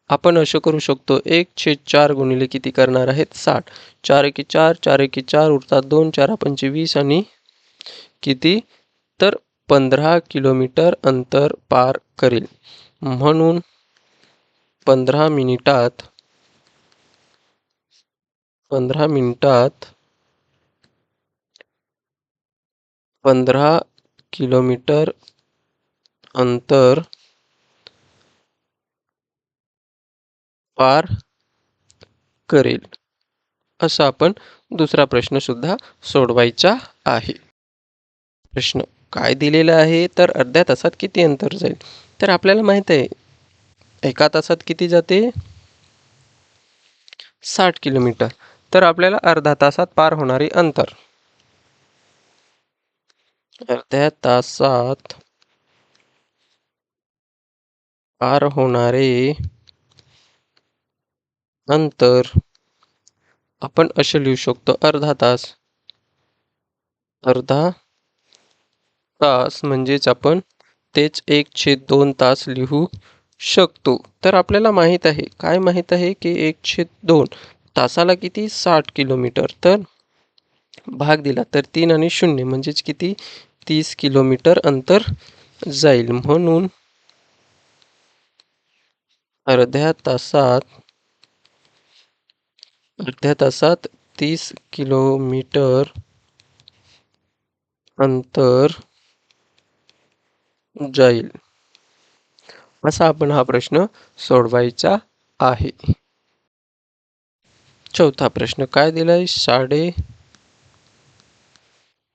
A: आपण असं करू शकतो 1/4 गुणिले किती करणार आहेत 60 4 एके 4 4 एके 4 उरतात 2 4 पंचे 20 आणि किती तर 15 किलोमीटर अंतर पार करेल. म्हणून 15 मिनिटात 15 किलोमीटर अंतर पार करेल. असा आपण दुसरा प्रश्न सुद्धा सोडवायचा आहे. प्रश्न काय दिलेला आहे तर अर्ध्या तासात किती अंतर जाईल. तर आपल्याला माहित आहे एका तासात किती जाते 60 किलोमीटर. तर आपल्याला अर्धा तासात पार होणारे अंतर अर्ध्या तासात पार होणारे अंतर आपण असे लिहू शकतो अर्धा तास म्हणजेच आपण तेच 1/2 तास लिहू शकतो. तर आपल्याला माहीत आहे काय माहीत आहे की 1/2 तासाला किती 60 किलोमीटर. तर भाग दिला तर 3 आणि 0 म्हणजेच किती 30 किलोमीटर अंतर जाईल. म्हणून अर्ध्या तासात अर्ध्या तासात 30 किलोमीटर अंतर जाईल. असा आपण हा प्रश्न सोडवायचा आहे. चौथा प्रश्न काय दिलाय?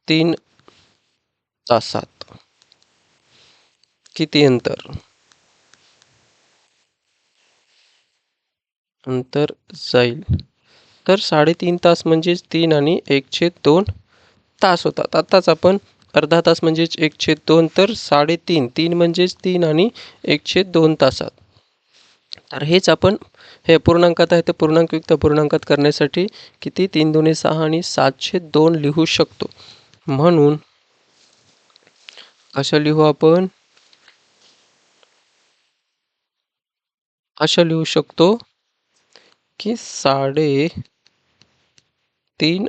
A: 3.5 तासात किती अंतर जाईल? तर 3.5 तास म्हणजेच 3 आणि 1/2 तास होतात. आताच आपण अर्धा तास म्हणजेच 1/2 तर 3.5 3 म्हणजेच 3 आणि 1/2 तासात. तर हेच आपण हे पूर्णांकात आहे तर पूर्णांकयुक्त पूर्णांकात करण्यासाठी किती 3 दुणे 6 आणि 7/2 लिहू शकतो. म्हणून असं लिहू आपण, असं लिहू शकतो की 3.5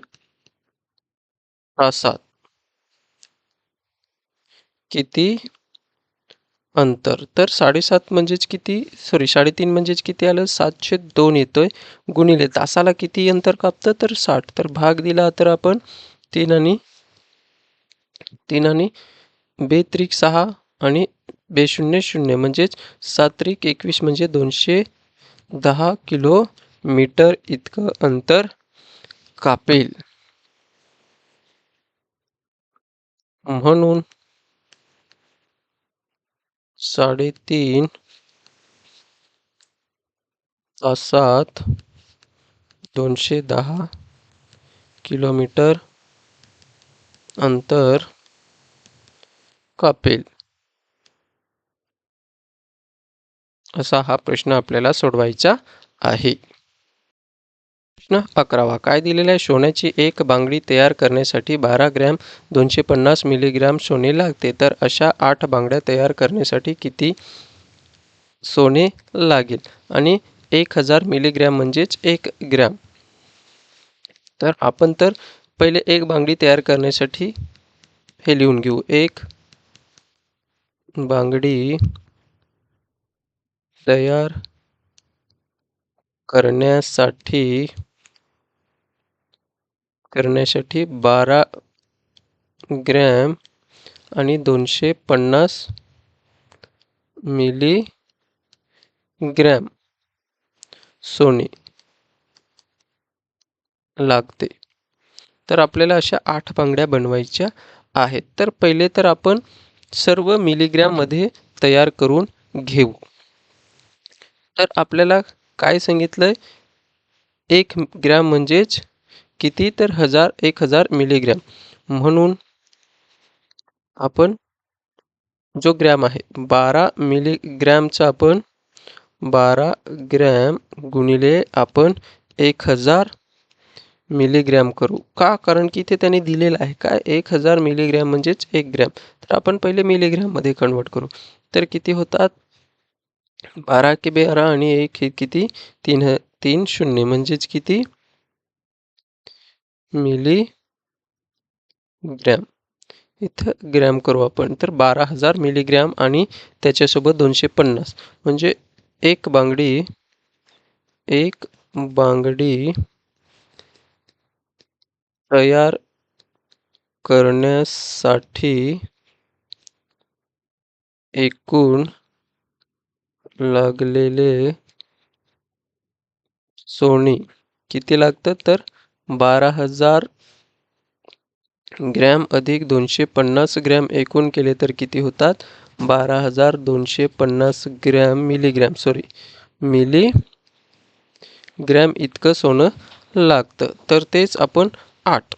A: तासात किती अंतर? तर 7.5 म्हणजेच किती, सॉरी 3.5 म्हणजेच किती आलं? 7/2 येतोय गुणिले तासाला किती अंतर कापतं? तर 60. तर भाग दिला तर आपण 3 आणि 2 6 आणि 2 0 0 म्हणजेच 7 21 म्हणजे 210 किलोमीटर इतकं अंतर कापेल. म्हणून 3.5 तासात 210 किलोमीटर अंतर कापेल. असा हा प्रश्न आपल्याला सोडवायचा आहे. प्रश्न 11वा काय दिलेला आहे? सोन्याची एक बांगडी तयार करण्यासाठी 12 ग्रॅम 250 मिलीग्रॅम सोने लागते. तर अशा 8 बांगड्या तयार करण्यासाठी किती सोने लागेल? आणि 1000 मिलीग्रॅम म्हणजेच 1 ग्रॅम. तर आपण तर पहिले एक बांगडी तयार करण्यासाठी हे लिहून घेऊ. एक बांगडी तयार करण्यासाठी 12 ग्रॅम आणि 250 मिलीग्रॅम सोने लागते. तर आपल्याला अशा 8 बांगड्या बनवायच्या आहेत. तर पहिले तर आपण सर्व मिलीग्रॅममध्ये तयार करून घेऊ. तर आपल्याला काय सांगितलंय? 1 ग्रॅम म्हणजेच किती? तर 1000 मिलीग्रॅम. म्हणून आपण जो ग्रॅम आहे 12 मिलीग्रॅमचा आपण 12 ग्रॅम गुणिले आपण 1000 मिलीग्रॅम करू. का? कारण की इथे त्यांनी दिलेलं आहे काय? 1000 मिलीग्रॅम म्हणजेच 1 ग्रॅम. तर आपण पहिले मिलीग्रॅममध्ये कन्वर्ट करू. तर किती होतात? 12 के 12 आणि 1 हे किती? 3 शून्य म्हणजेच किती? मिलीग्रॅम. इथं ग्रॅम करू आपण. तर 12,000 मिलीग्रॅम आणि त्याच्यासोबत 250 म्हणजे एक बांगडी तयार करण्यासाठी एकूण लागलेले सोने किती लागतं? तर 12,000 ग्रॅम अधिक 250 ग्रॅम एकूण केले तर किती होतात? 12,250 ग्रॅम मिलीग्रॅम इतकं सोनं लागतं. तर तेच आपण 8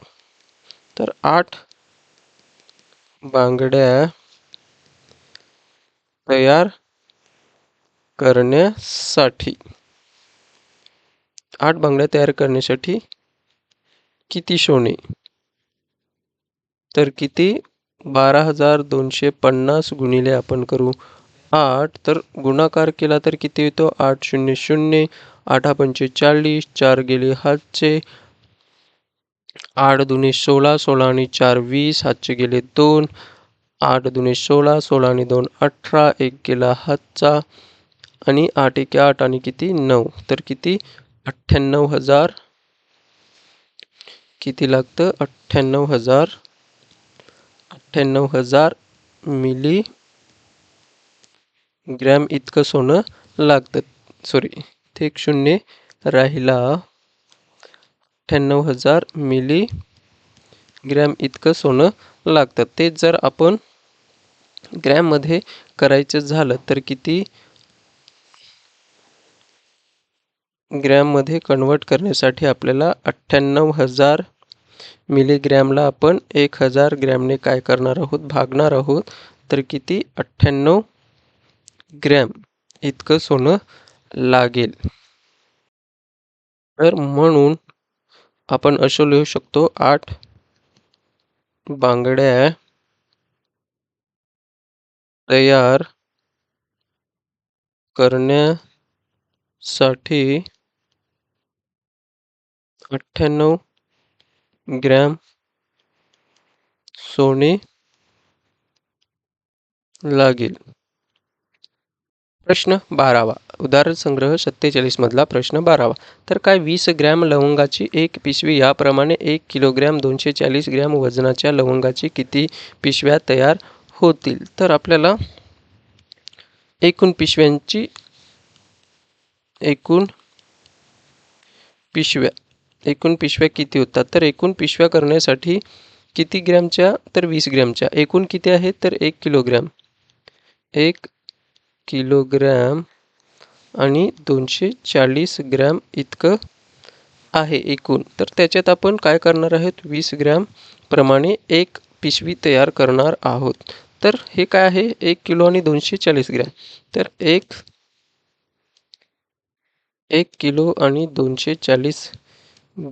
A: तर 8 बांगड्या तयार करण्यासाठी 8 बांगड्या तयार करण्यासाठी किती सोने? तर किती? 12,250 गुणिले आपण करू 8 तर गुणाकार केला तर किती येतो? 8 0 0 8 पंचे 40 4 गेले हातचे 8 दुणे 16 16 आणि 4 20 हातचे गेले 2 8 दुणे 16 16 आणि 2 18 1 गेला हातचा आणि 8 1 8 आणि किती 9 तर किती 98,000 किती लागतं? 98,000 मिली ग्रॅम इतकं सोनं लागतं. सॉरी, ते एक शून्य राहिला. 98,000 मिली ग्रॅम इतकं सोनं लागतं. तेच जर आपण ग्रॅममध्ये करायचं झालं तर किती ग्रॅममध्ये कन्वर्ट करण्यासाठी आपल्याला 98,000 मिलीग्रॅमला आपण 1,000 ग्रॅमने काय करणार आहोत? भागणार आहोत. तर किती? 98 ग्रॅम इतकं सोनं लागेल. तर म्हणून आपण असं लिहू शकतो, 8 बांगड्या तयार करण्यासाठी 98 ग्रॅम सोने लागेल. प्रश्न 12वा. उदाहरण संग्रह 47 मधला प्रश्न 12वा. तर काय 20 ग्रॅम लवंगाची एक पिशवी याप्रमाणे 1 किलोग्रॅम 240 ग्रॅम वजनाच्या लवंगाची किती पिशव्या तयार होतील? तर आपल्याला एकूण पिशव्यांची एकूण पिशव्या किती होतात? तर एकूण पिशव्या करण्यासाठी किती ग्रॅमच्या? तर 20 ग्रॅमच्या. एकूण किती आहेत? तर 1 किलोग्रॅम. 1 किलोग्रॅम आणि 240 ग्रॅम इतकं आहे एकूण. तर त्याच्यात आपण काय करणार आहोत? 20 ग्रॅम प्रमाणे एक पिशवी तयार करणार आहोत. तर हे काय आहे? 1 किलो आणि 240 ग्रॅम. तर 1 किलो आणि 240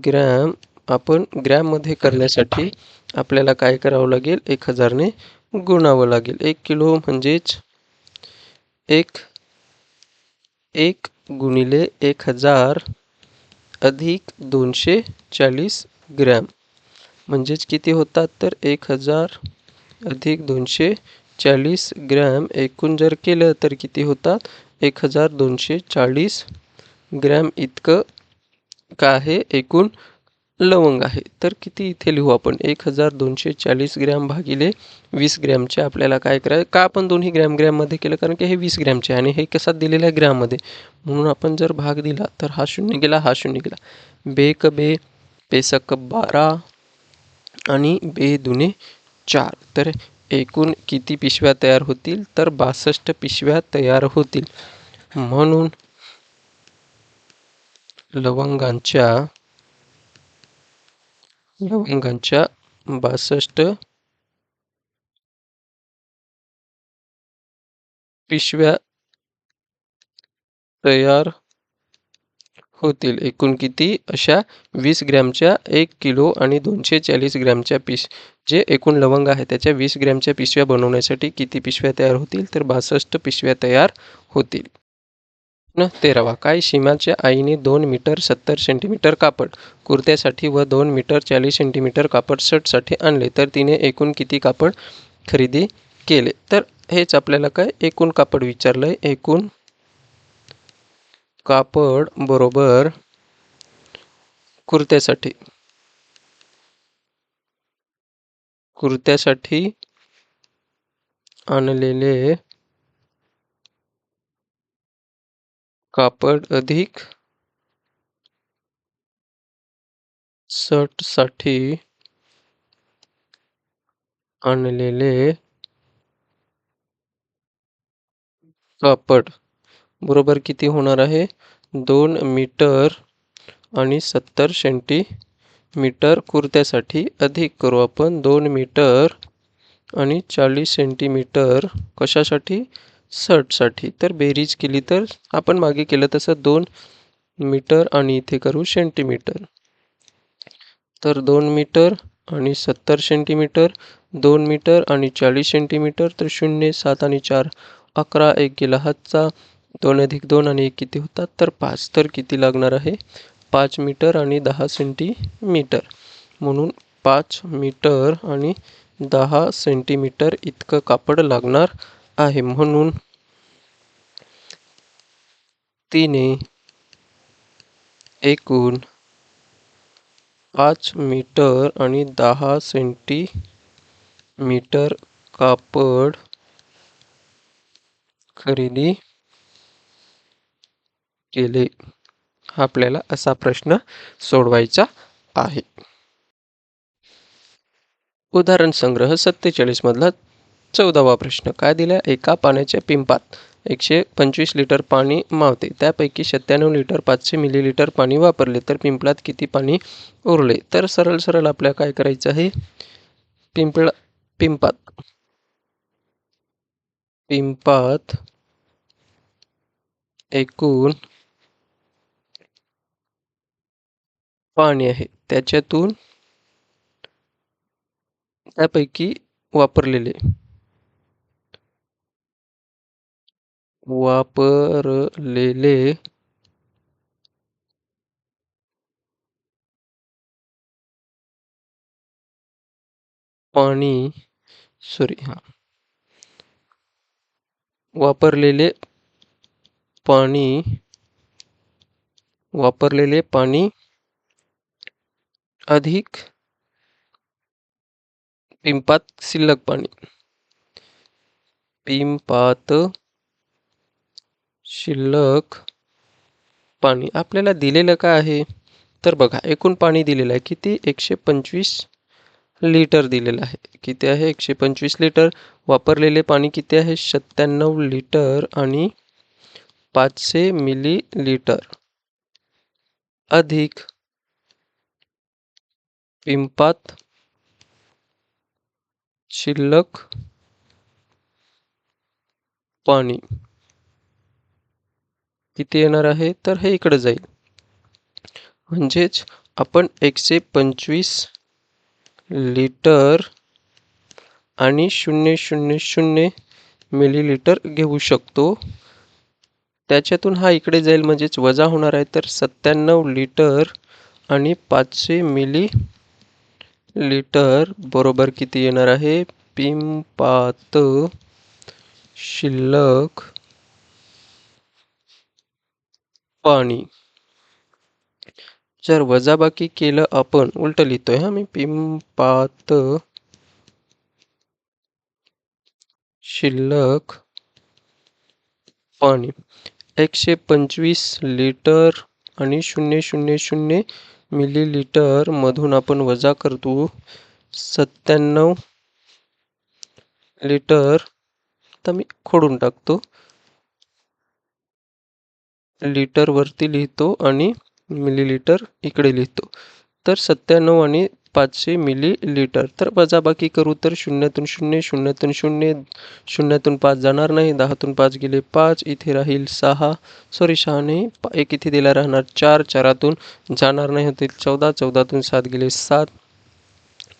A: ग्रॅम आपण ग्रॅममध्ये करण्यासाठी आपल्याला काय करावं लागेल? 1000ने गुणावं लागेल. 1 किलो म्हणजेच 1 गुणिले 1000 अधिक 240 ग्रॅम म्हणजेच किती होतात? तर 1000 अधिक 240 ग्रॅम एकूण जर केलं तर किती होतात? 1240 ग्रॅम इतकं काय आहे? एकूण लवंग आहे. तर किती इथे लिहू आपण? 1240 ग्रॅम भागिले 20 ग्रॅमचे आपल्याला काय करायचं? का आपण दोन्ही ग्रॅममध्ये केलं? कारण की हे 20 ग्रॅमचे आहे आणि हे कसा दिलेलं आहे? ग्रॅममध्ये. म्हणून आपण जर भाग दिला तर हा शून्य गेला, हा शून्य गेला. बेक बे, बेसक 12 आणि बे दुने 4. तर एकूण किती पिशव्या तयार होतील? तर 62 पिशव्या तयार होतील. म्हणून लवंगांच्या 62 पिशव्या तयार होतील. एकूण किती? अशा 20 ग्रॅमच्या 1 किलो आणि 240 ग्रॅमच्या जे एकूण लवंग आहे त्याच्या 20 ग्रॅमच्या पिशव्या बनवण्यासाठी किती पिशव्या तयार होतील? तर 62 पिशव्या तयार होतील. 13वा. काय सीमाच्या आईने 2 मीटर 70 सेंटीमीटर कापड कुर्त्यासाठी व 2 मीटर 40 सेंटीमीटर कापड शर्टसाठी आणले, तर तिने एकूण किती कापड खरेदी केले? तर हेच आपल्याला काय एकूण कापड विचारलंय. एकूण कापड बरोबर कुर्त्यासाठी आणलेले कापड अधिक शर्टसाठी आणलेले कापड बरोबर किती होणार आहे? 2 मीटर आणि 70 सेंटीमीटर कुर्त्यासाठी अधिक करू आपण 2 मीटर आणि 40 सेंटीमीटर कशासाठी? शर्टसाठी. तर बेरीज केली तर आपण मागे केलं तसं 2 मीटर आणि इथे करू सेंटीमीटर. तर 2 मीटर आणि 70 सेंटीमीटर, 2 मीटर आणि 40 सेंटीमीटर, तर 0, 7 आणि 4 11, 1 गेला हातचा, 2 अधिक 2 आणि 1 किती होतात? तर 5. तर किती लागणार आहे? 5 मीटर आणि 10 सेंटीमीटर. म्हणून 5 मीटर आणि 10 सेंटीमीटर इतकं कापड लागणार आहे. म्हणून तिने एकूण 5 मीटर आणि 10 सेंटीमीटर कापड खरेदी केले. आपल्याला असा प्रश्न सोडवायचा आहे. उदाहरण संग्रह 47 मधला 14वा प्रश्न काय दिला? एका पाण्याच्या पिंपात 125 लिटर पाणी मावते. त्यापैकी 97 लिटर 500 मिलीलिटर पाणी वापरले तर पिंपळात किती पाणी उरले? तर सरळ सरळ आपल्याला काय करायचं आहे? पिंपात पिंपात एकूण पाणी आहे त्याच्यातून त्यापैकी वापरलेले पाणी सॉरी हा वापरलेले पाणी अधिक पिंपात शिल्लक पाणी. पिंपात शिल्लक पाणी आपल्याला दिलेलं काय आहे? तर बघा एकूण पाणी दिलेलं आहे किती? 125 लिटर दिलेलं आहे. किती आहे? 125 लिटर. वापरलेले पाणी किती आहे? 97 लिटर आणि 500 मिलीलिटर अधिक पिंपात शिल्लक पाणी किती येणार आहे? तर हे इकडे जाईल. म्हणजेच आपण 125 लिटर आणि 000 मिलीलिटर घेऊ शकतो. त्याच्यातून हा इकडे जाईल म्हणजेच वजा होणार आहे. तर 97 लिटर आणि 500 मिलीलिटर बरोबर किती येणार आहे? पिंपात शिल्लक पाणी. जर वजाबाकी केलं आपण उलट लिहितोय हा मी. पिंपात शिल्लक पाणी 125 लिटर आणि 000 मिलीलिटर मधून आपण वजा करतो 97 लिटर. तर मी खोडून टाकतो. लिटर वरती लिहितो आणि मिलीलिटर इकडे लिहितो. तर 97 आणि 500 मिलीलिटर. तर वजाबाकी करू तर 0तून 0 0तून 0 0तून 5 जाणार नाही. 10तून 5 गेले 5 इथे राहील 6 सॉरी 6 नाही 1 इथे दिला राहणार 4 4तून जाणार नाही होतील 14 14तून 7 गेले 7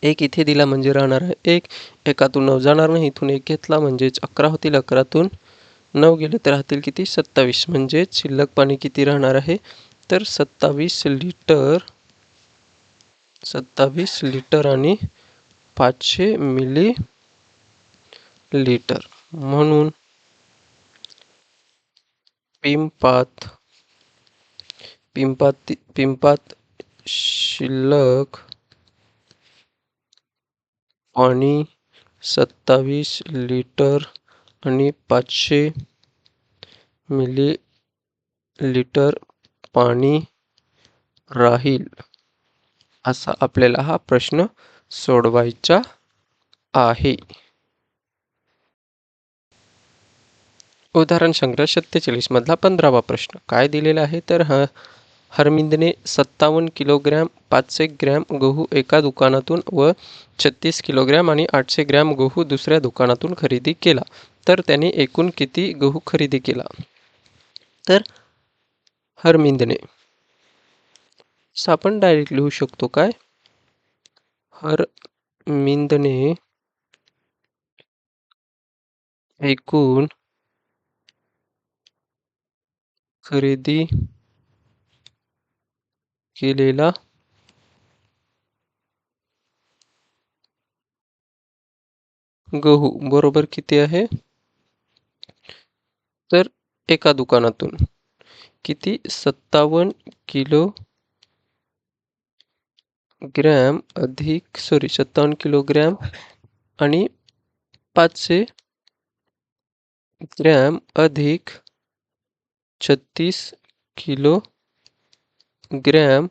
A: 1 इथे दिला म्हणजे राहणार आहे 1 1तून 9 जाणार नाही. इथून 1 घेतला म्हणजेच 11 होतील 11तून 9 गेले तर राहतील किती? 27 म्हणजे शिल्लक पाणी किती राहणार आहे? तर 27 लिटर आणि 500 मिलीलिटर. म्हणून पिंपात शिल्लक पाणी 27 लिटर आणि 500 मिलीलिटर पाणी राहील. असा आपल्याला हा प्रश्न सोडवायचा आहे. उदाहरण संग्रह 47 मधला 15वा प्रश्न काय दिलेला आहे? तर हरमिंदने 57 किलोग्रॅम 500 ग्रॅम गहू एका दुकानातून व 36 किलोग्रॅम आणि 800 ग्रॅम गहू दुसऱ्या दुकानातून खरेदी केला. तर त्याने एकूण किती गहू खरेदी केला? तर हरमिंदने आपण डायरेक्ट लिहू शकतो काय? हरमिंदने एकूण खरेदी केलेला गहू बरोबर किती आहे? तर एका दुकानातून किती? 57 किलो ग्रॅम अधिक 57 किलोग्रॅम आणि 500 ग्रॅम अधिक 36 किलो ग्रॅम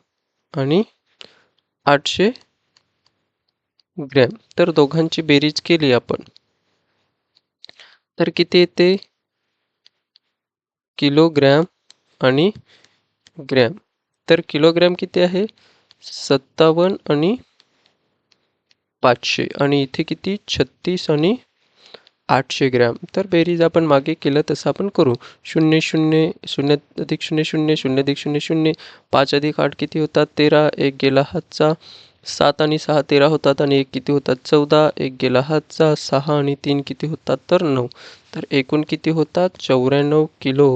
A: आणि 800 ग्रॅम. तर दोघांची बेरीज केली आपण तर किती येते? किलोग्रॅम आणि ग्रॅम. तर किलोग्रॅम किती आहे? 57 आणि 500 आणि इथे किती? 36 आणि 800 ग्रॅम. तर बेरीज आपण मागे केलं तसं आपण करू. 0 0 0 अधिक 0 0 0 अधिक 0 0 5 अधिक 8 किती होतात? 13. एक गेला हातचा. 7 आणि 6 13 होतात आणि एक किती होतात? 14. एक गेला हातचा. 6 आणि 3 किती होतात? तर 9. तर एकूण किती होतात? 94 किलो.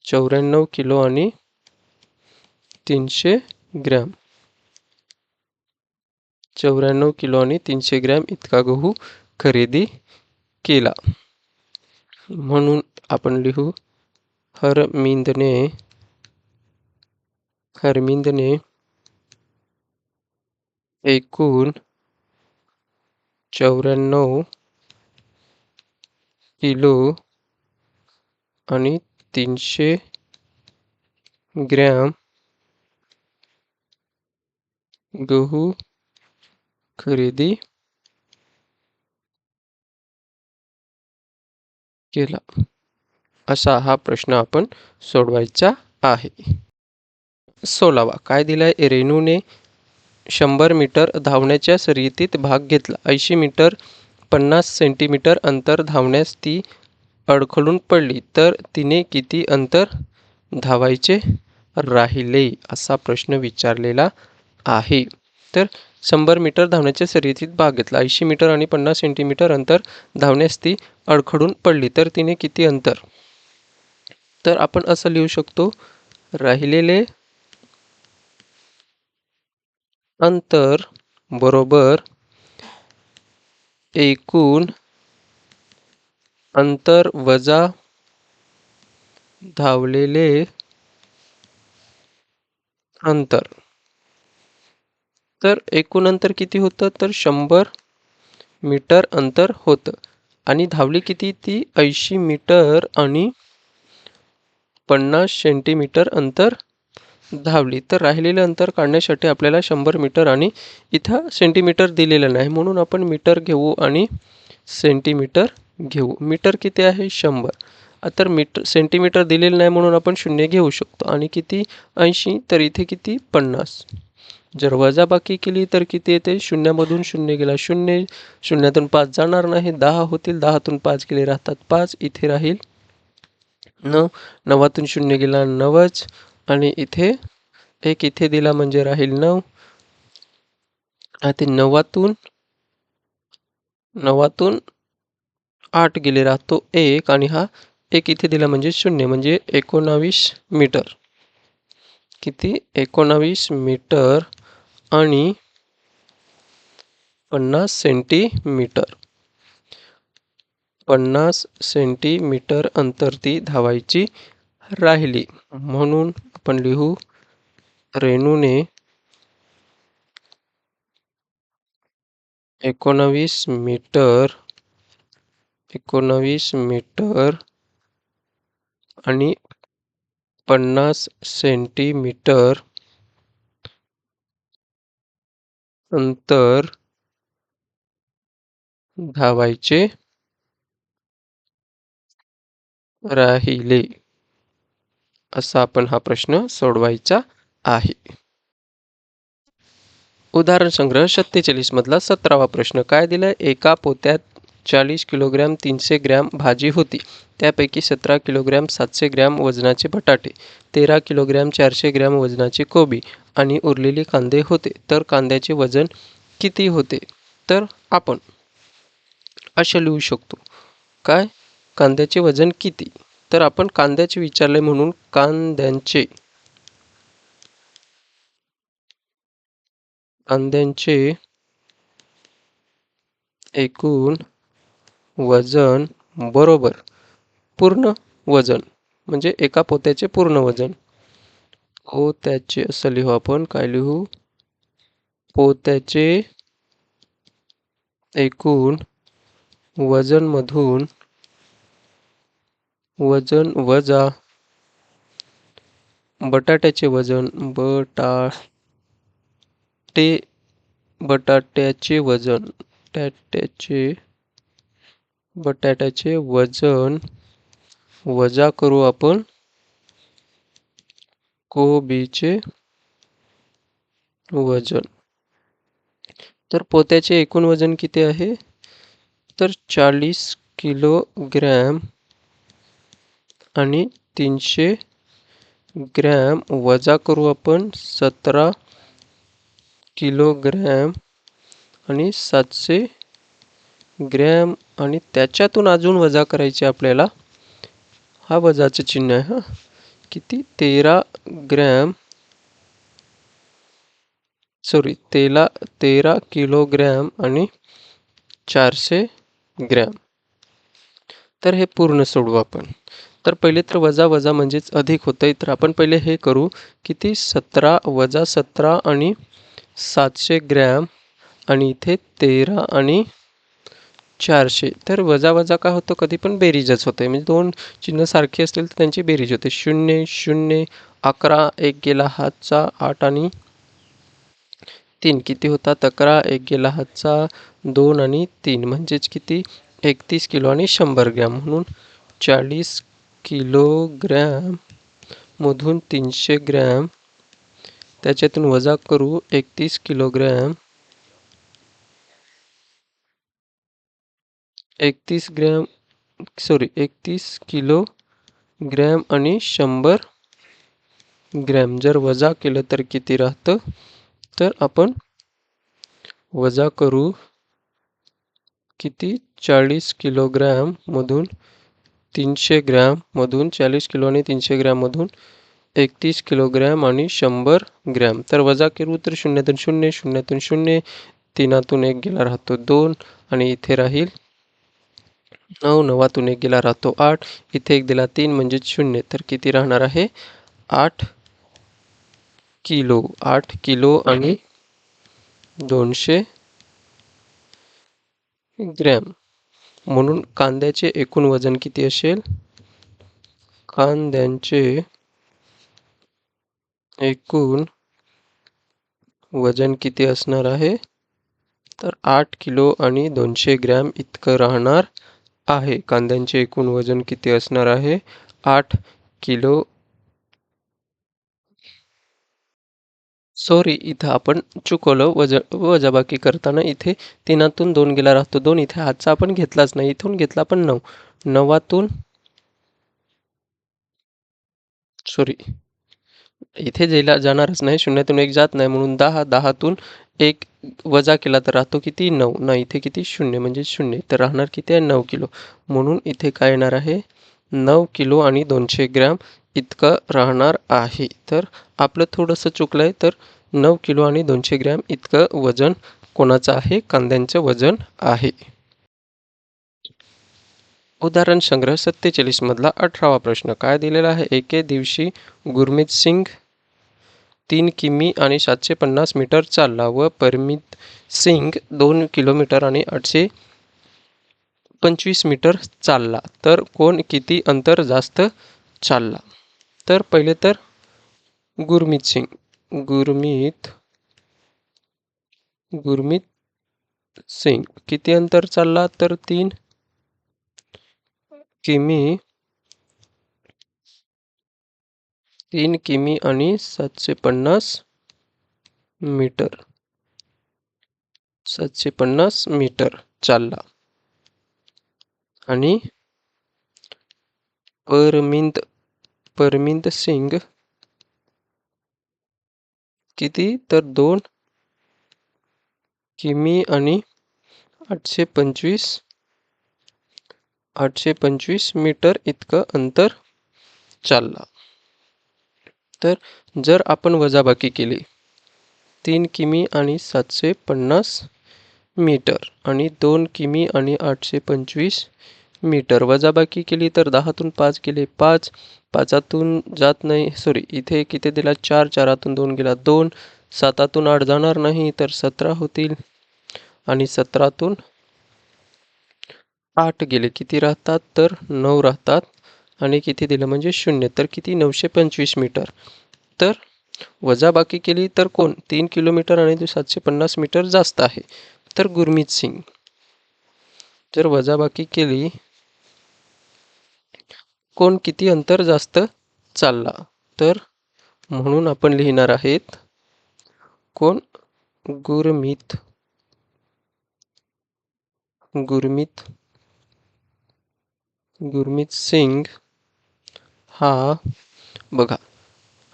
A: 94 किलो आणि 300 ग्रॅम. 94 किलो आणि 300 ग्रॅम इतका गहू खरेदी केला. म्हणून आपण लिहू हरमिंदने एकूण 94 किलो आणि 300 ग्रॅम गहू खरेदी केला. असा हा प्रश्न आपण सोडवायचा आहे. 16वा काय दिलाय? रेणूने 100 मीटर धावण्याच्या शर्यतीत भाग घेतला. 80 मीटर 50 सेंटीमीटर अंतर धावण्यास ती अडखळून पडली तर तिने किती अंतर धावायचे राहिले? असा प्रश्न विचारलेला आहे. तर 100 मीटर धावण्याच्या शर्यतीत भाग घेतला. 80 मीटर आणि 50 सेंटीमीटर अंतर धावण्यास ती अडखळून पडली तर तिने किती अंतर? तर आपण असं लिहू शकतो, राहिलेले अंतर बरोबर एकूण अंतर वजा धावलेले अंतर. तर एकूण अंतर किती होतं? तर 100 मीटर अंतर होतं आणि धावली किती? ती 80 मीटर आणि 50 सेंटीमीटर अंतर धावली. तर राहिलेलं अंतर काढण्यासाठी आपल्याला 100 मीटर आणि इथं सेंटीमीटर दिलेलं नाही म्हणून आपण मीटर घेऊ आणि सेंटीमीटर घेऊ. मीटर किती आहे? 100. तर सेंटीमीटर दिलेलं नाही म्हणून आपण 0 घेऊ शकतो आणि किती? 80. तर इथे किती? 50. जर वजाबाकी केली तर किती येते? 0 मधून 0 गेला 0. 0तून 5 जाणार नाही. 10 होतील. 10तून 5 गेले राहतात 5. इथे राहील 9. 9तून 0 गेला 9च आणि इथे एक इथे दिला म्हणजे राहील 9. आता 9तून 8 गेले राहतो 1 आणि हा 1 इथे दिला म्हणजे 0 म्हणजे 19 मीटर. किती? 19 मीटर आणि 50 सेंटीमीटर. 50 सेंटीमीटर अंतर ती धावायची राहिली. म्हणून आपण लिहू रेणूने 19 मीटर आणि 50 सेंटीमीटर अंतर धावायचे राहिले. असा आपण हा प्रश्न सोडवायचा आहे. उदाहरण संग्रह 47 मधला 17वा प्रश्न काय दिलाय? एका पोत्यात 40 किलोग्रॅम 300 ग्रॅम भाजी होती. त्यापैकी 17 किलोग्रॅम 700 ग्रॅम वजनाचे बटाटे, 13 किलोग्रॅम 400 ग्रॅम वजनाचे कोबी आणि उरलेले कांदे होते. तर कांद्याचे वजन किती होते? तर आपण असे लिहू शकतो. काय? कांद्याचे वजन किती? तर आपण कांद्याचे विचारले म्हणून कांद्यांचे एकूण वजन बरोबर पूर्ण वजन म्हणजे एका पोत्याचे पूर्ण वजन पोत्याचे असं लिहू आपण. काय लिहू? पोत्याचे एकूण वजन वजा बटाट्याचे वजन बटाट्याचे वजन वजा करू आपण कोबीचे वजन. तर पोत्याचे एकूण वजन किती आहे? तर 40 किलोग्रॅम आणि 300 ग्रॅम वजा करू आपण 17 किलोग्रॅम आणि 700 ग्रॅम आणि त्याच्यातून अजून वजा करायचे आपल्याला. हा वजाचं चिन्ह आहे. हा किती? 13 किलोग्रॅम आणि 400 ग्रॅम. तर हे पूर्ण सोडवू आपण. तर पहिले तर वजा वजा म्हणजेच अधिक होतंय. तर आपण पहिले हे करू. किती? 17 वजा 17 आणि 700 ग्रॅम आणि इथे 13 आणि 400. तर वजा वजा काय होतं? कधी पण बेरीजच होते. म्हणजे दोन चिन्ह सारखी असतील तर त्यांची बेरीज होते. 0 0 11 एक गेला हातचा 8 आणि 3 किती होतात? 11 एक गेला हातचा 2 आणि 3 म्हणजेच किती? 31 किलो आणि 100 ग्रॅम. म्हणून 40 किलोग्रॅम मधून 300 ग्रॅम त्याच्यातून वजा करू 31 किलोग्रॅम 31 किलो ग्रॅम आणि 100 ग्रॅम. जर वजा केलं तर किती राहतं? तर आपण वजा करू किती? 40 किलोग्रॅम मधून 300 ग्रॅम मधून 40 किलो आणि 300 ग्रॅम मधून 31 किलोग्रॅम आणि 100 ग्रॅम. तर वजा करू तर 0तून 0 0तून 0 3तून 1 गेला राहतो 2 आणि इथे राहील 9 9तून 1 गेला राहतो 8 इथे 1 दिला 3 म्हणजे 0. तर किती राहणार आहे? 8 किलो आणि 200 ग्रॅम. म्हणून कांद्याचे एकूण वजन किती असेल? कांद्यांचे एकूण वजन किती असणार आहे? तर 8 किलो आणि 200 ग्रॅम इतकं राहणार आहे. कांद्यांचे एकूण वजन किती असणार आहे? 8 किलो. सॉरी, इथं आपण चुकवलं. वजाबाकी करताना इथे 3तून 2 गेला राहतो 2. इथे हातचा आपण घेतलाच नाही. इथून घेतला पण 9 9तून सॉरी इथे जाणारच नाही. 0तून 1 जात नाही म्हणून 10 10तून 1 वजा केला तर राहतो किती? 9 नाही इथे किती? 0 म्हणजे 0. तर राहणार किती आहे? 9 किलो. म्हणून इथे काय येणार आहे? 9 किलो आणि 200 ग्रॅम इतकं राहणार आहे. तर आपलं थोडंसं चुकलंय. तर 9 किलो आणि 200 ग्रॅम इतकं वजन कोणाचं आहे? कांद्यांचं वजन आहे. उदाहरण संग्रह 47 मधला 18वा प्रश्न काय दिलेला आहे? एके दिवशी गुरमीत सिंग 3 किमी आणि 750 मीटर चालला व परमित सिंग 2 किलोमीटर आणि 825 मीटर चालला. तर कोण किती अंतर जास्त चालला? तर पहिले तर गुरमीत सिंग किती अंतर चालला? तर 3 किमी आणि 750 मीटर चालला. आणि परमिंद सिंग किती? तर 2 किमी आणि 825 मीटर इतकं अंतर चालला. तर जर आपण वजाबाकी केली 3 किमी आणि 750 मीटर आणि 2 किमी आणि 825 मीटर. वजाबाकी केली तर 10तून 5 गेले 5, 5तून जात नाही, सॉरी इथे किती दिला 4, 4तून 2 गेला 2, 7तून 8 जाणार नाही तर 17 होतील आणि 17तून 8 गेले किती राहतात तर 9 राहतात आणि किती दिलं म्हणजे 0, तर किती 925 मीटर. तर वजाबाकी केली तर कोण 3 किलोमीटर आणि 750 मीटर जास्त आहे, तर गुरमीत सिंग. जर वजाबाकी केली कोण किती अंतर जास्त चालला, तर म्हणून आपण लिहिणार आहेत कोण गुरमीत गुरमीत गुरमीत सिंग हा, बघा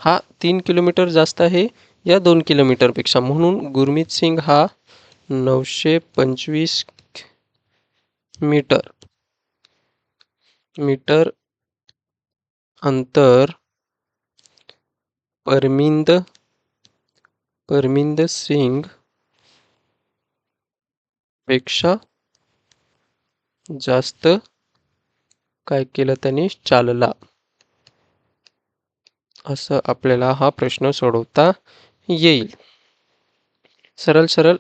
A: हा 3 किलोमीटर जास्त आहे या 2 किलोमीटरपेक्षा, म्हणून गुरमीत सिंग हा 925 मीटर अंतर परमिंद सिंग पेक्षा जास्त काय केलं त्यांनी चालला. असं आपल्याला हा प्रश्न सोडवता येईल. सरळ सरळ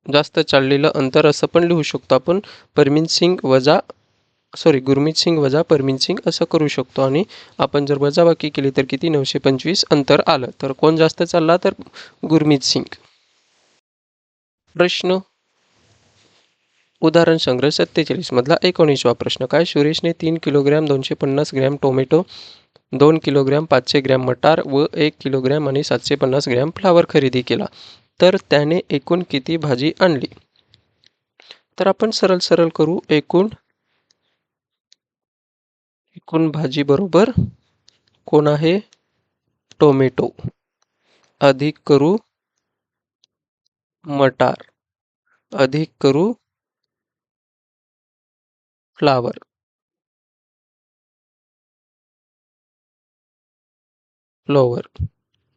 A: जास्त चाललेलं अंतर असं पण लिहू शकतो आपण, गुरमीत सिंग वजा परमीत सिंग असं करू शकतो. आणि आपण जर वजाबाकी केली तर किती 925 अंतर आलं, तर कोण जास्त चालला तर गुरमीत सिंग. प्रश्न उदाहरण संग्रह 47 मधला 19वा प्रश्न. काय सुरेशने 3 kilogram 250 gram tomato, 2 kilogram 500 gram मटार व 1 किलोग्रॅम आणि 750 ग्रॅम फ्लावर खरेदी केला, तर त्याने एकूण किती भाजी आणली. तर आपण सरळ सरळ करू. एकूण भाजी बरोबर कोण आहे टोमॅटो अधिक करू मटार अधिक करू फ्लावर.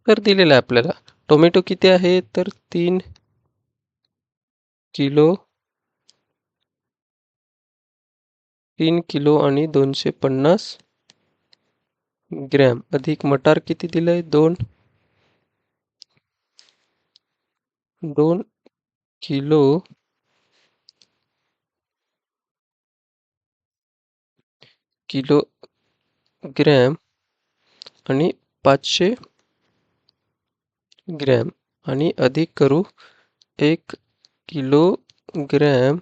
A: तर दिलेलं आहे आपल्याला टोमॅटो किती आहे तर 3 किलो आणि 250 ग्रॅम अधिक मटार किती दिलंय 2 किलोग्रॅम आणि 500 ग्रॅम आणि अधिक करू 1 किलोग्रॅम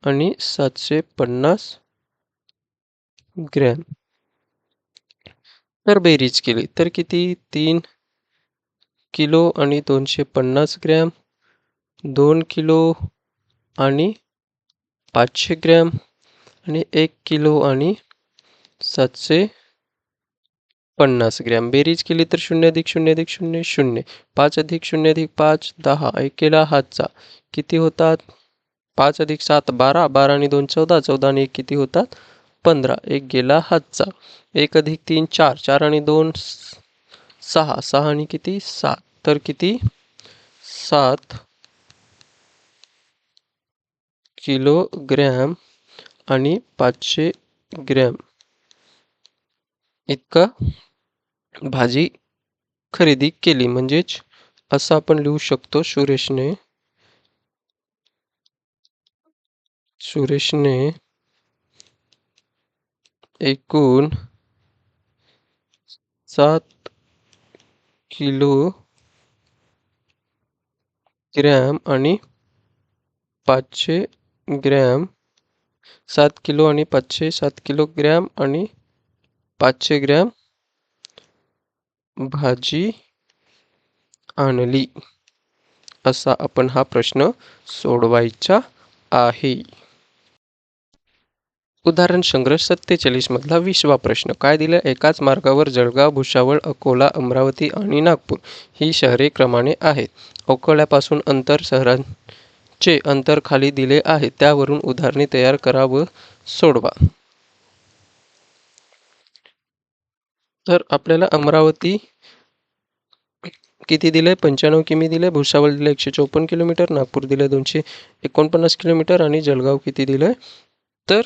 A: आणि 750 ग्रॅम. तर बेरीज केली तर किती 3 किलो आणि 250 ग्रॅम, 2 किलो आणि 500 ग्रॅम आणि 1 किलो आणि 750 ग्रॅम. बेरीज केली तर 0 अधिक 0 अधिक 0 0, 5 अधिक 0 अधिक 5 10, 1 केला हातचा किती होतात 5 अधिक 7 12, 12 आणि 2 14, 14 आणि 1 किती होतात 15, 1 गेला हातचा. 1 अधिक 3 4, 4 आणि 2 6, 6 आणि किती 7, तर किती 7 किलोग्रॅम आणि 500 ग्रॅम इतका भाजी खरेदी केली. म्हणजेच असं आपण लिहू शकतो सुरेशने एकूण 7 किलोग्रॅम आणि 500 ग्रॅम 7 किलो आणि 500 7 किलोग्रॅम आणि 500 ग्रॅम भाजी आणली. असा आपण हा प्रश्न सोडवायचा आहे. उदाहरण संग्रह 47 मधला 20वा प्रश्न. काय दिलं एकाच मार्गावर जळगाव, भुसावळ, अकोला, अमरावती आणि नागपूर ही शहरे क्रमाने आहेत. अकोल्यापासून शहरांचे अंतर खाली दिले आहे. त्यावरून उदाहरणे तयार करा व सोडवा. तर आपल्याला अमरावती किती दिले 95 किमी दिले, भुसावळ दिले 154 किलोमीटर, नागपूर दिले 249 किलोमीटर आणि जळगाव किती दिले तर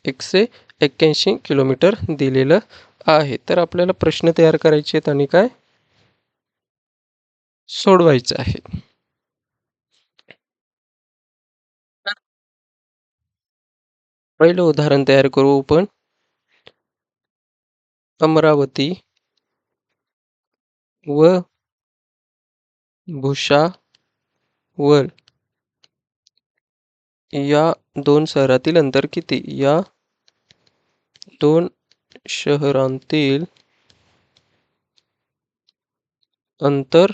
A: 181 किलोमीटर दिलेलं आहे. तर आपल्याला प्रश्न तयार करायचे आहेत आणि काय सोडवायचं आहे. पहिलं उदाहरण तयार करू आपण. अमरावती व भुसावळ या दोन शहरातील अंतर किती? या दोन शहरांतील अंतर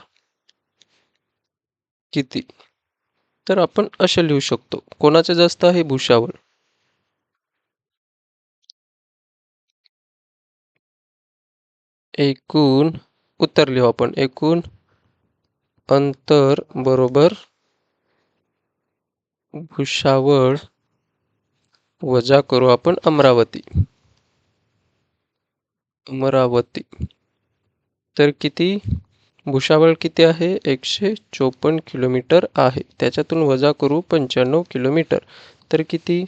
A: किती? तर आपण असे लिहू शकतो. कोणाचे जास्त आहे? भुसावळ. एकूण उत्तर लिहू आपण. एकूण अंतर बरोबर भुसावळ वजा करू आपण अमरावती. अमरावती तर किती? भुसावळ किती आहे? 154 किलोमीटर आहे. त्याच्यातून वजा करू 95 किलोमीटर. तर किती?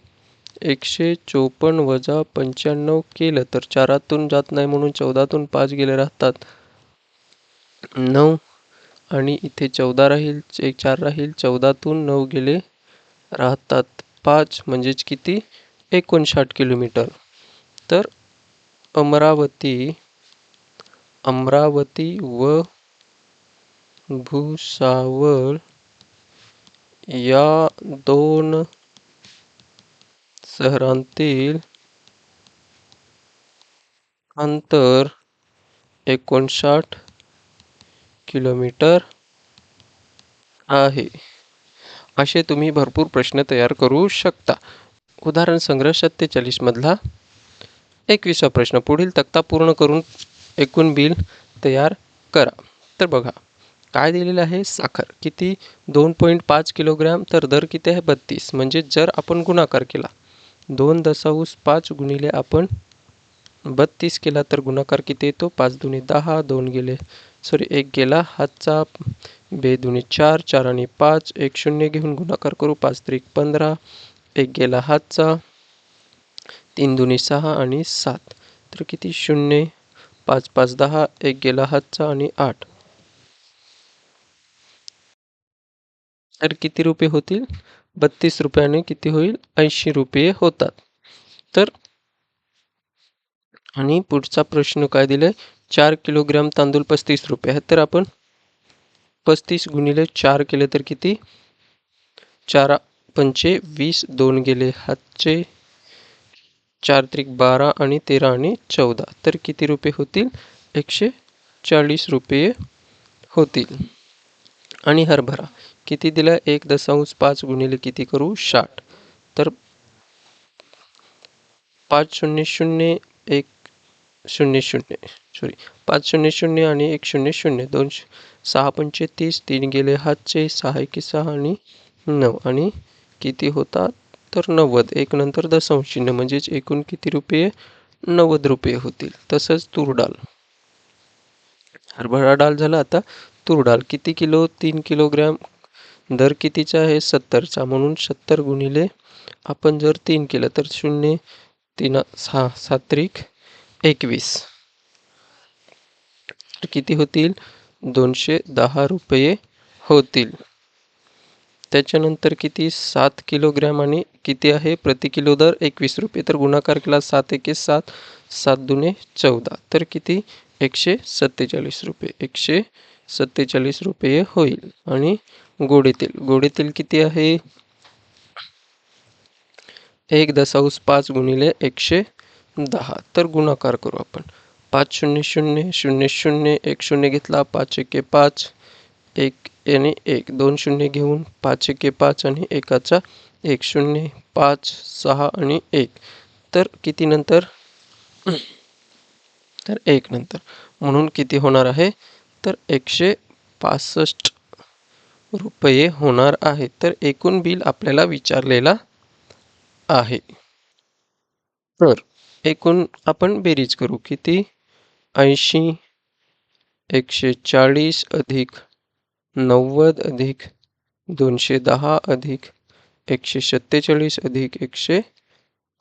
A: 154 वजा 95 केलं तर 4तून जात नाही म्हणून 14तून 5 गेले राहतात 9 आणि इथे 14 राहील, एक 4 राहील, 14तून 9 गेले राहतात 5 म्हणजेच किती? 59 किलोमीटर. तर अमरावती व भुसावळ या दोन शहरांतील अंतर 59 किलोमीटर आहे. असे तुम्ही भरपूर प्रश्न तयार करू शकता. उदाहरण संग्रह 47 मधला 21वा प्रश्न. पुढील तक्ता पूर्ण करून एकूण बिल तयार करा. तर बघा काय दिलेलं आहे? साखर किती? 2.5 किलोग्रॅम. तर दर किती आहे? 32. म्हणजे जर आपण गुणाकार केला 2.5 गुणिले आपण 32 केला तर गुणाकार किती येतो? 5 दुणे 10, 2 गेले एक गेला हातचा, 2 दुणे 4, 4 आणि 5, 1 शून्य घेऊन गुणाकार करू. 5 त्रिक 15, 1 गेला हातचा, 3 दुणे 6 आणि 7. तर किती? 0, 5 5 10, 1 गेला हातचा आणि 8. तर किती रुपये होतील? 32 रुपयाने किती होईल? 80 रुपये होतात. तर आणि पुढचा प्रश्न काय दिलाय? 4 किलोग्रॅम तांदूळ 35 रुपये आहेत. तर आपण 35 गुणिले 4 केले तर किती? 4 पंचे 20, 2 गेले हातचे, 4 त्रिक 12 आणि 13 आणि 14. तर किती रुपये होतील? 140 रुपये होतील. आणि हरभरा किती दिला? 1.5 गुणिले किती करू? 60. तर 5 0 0 1 0 0 सॉरी 5 0 0 आणि 1 0 0 2 6 पंचे 30, 3 गेले हातचे, 6 एके 6 आणि 9 आणि किती होतात? तर 90. एक नंतर दशांश चिन्ह म्हणजेच एकूण किती रुपये? 90 रुपये होतील. तसंच तूर डाळ. हरभरा डाळ झाला. आता तूर डाळ किती किलो? 3 किलोग्रॅम. दर कितीचा आहे? 70चा. म्हणून 70 गुणिले आपण जर 3 केलं तर 0 3 6 7 त्रिक 21. तर किती होतील? 210 रुपये होतील. त्याच्यानंतर किती? 7 किलोग्रॅम आणि किती आहे? प्रति किलो दर 21 रुपये. तर गुणाकार केला 7 एके 7, 7 दुणे 14. तर किती? 147 रुपये. 147 रुपये होईल. आणि गोडे तेल. गोडे तेल किती आहे? 1.5 गुणिले 110. तर गुणाकार करू आपण. 5 0 0 0 0 1 0 घेतला, 5 एके 5, 1 आणि 1 2 शून्य घेऊन 5 एके 5 आणि एकाचा 1 0 5 6 आणि 1. तर किती नंतर? तर 1 नंतर. म्हणून किती होणार आहे? तर 165 रुपये होणार आहे. तर एकूण बिल आपल्याला विचारलेला आहे. तर एकूण आपण बेरीज करू. किती? 80 140 अधिक 90 अधिक 210 अधिक 147 अधिक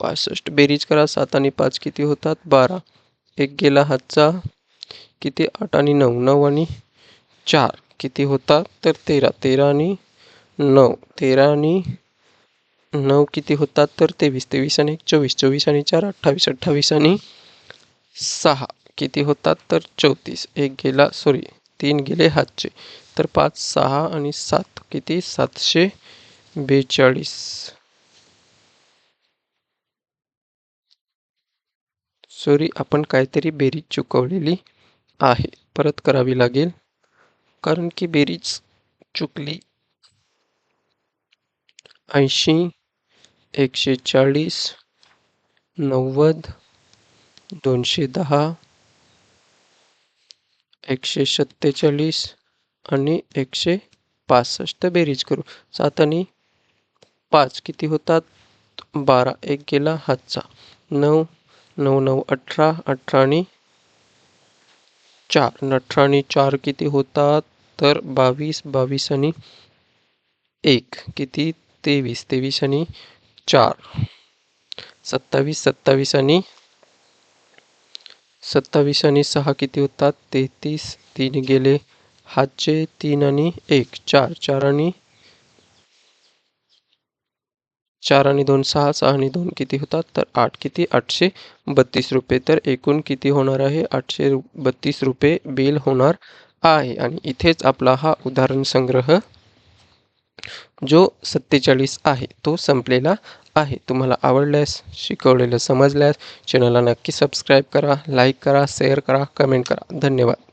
A: 65 बेरीज करा. 7 आणि 5 किती होतात? 12. एक गेला हातचा. किती? 8 आणि 9. 9 आणि 4 किती होतात? तर 13. 13 आणि 9. 13 आणि 9 किती होतात? तर 23. 23 आणि 1 24. 24 आणि 4 28. 28 आणि 6 किती होतात? तर 34. एक गेला 3 गेले हातचे. तर 5 6 आणि 7 किती? 742. आपण काहीतरी बेरीज चुकवलेली आहे. परत करावी लागेल कारण की बेरीज चुकली. 80 140 90 210 147 आणि 165 बेरीज करू. 7 आणि 5 किती होतात? 12. एक गेला हातचा. 9 9 9 18 18 आणि 4 18 आणि 4 किती होतात? तर 22 22 आणि 1 किती? 23 23 आणि 4 27 27 आणि 27 आणि 6 किती होतात? 33. 3 गेले हातचे. 3 आणि 1 4 4 आणि 4 आणि 2 6 6 आणि 2 किती होतात? तर 8 किती? 832 रुपये. तर एकूण किती होणार आहे? 832 रुपये बिल होणार आहे. आणि इथेच आपला हा उदाहरण संग्रह जो 47 आहे तो संपलेला आहे. तुम्हाला आवडल्यास, शिकवलेलं समजल्यास चॅनलला नक्की सबस्क्राईब करा, लाईक करा, शेअर करा, कमेंट करा. धन्यवाद.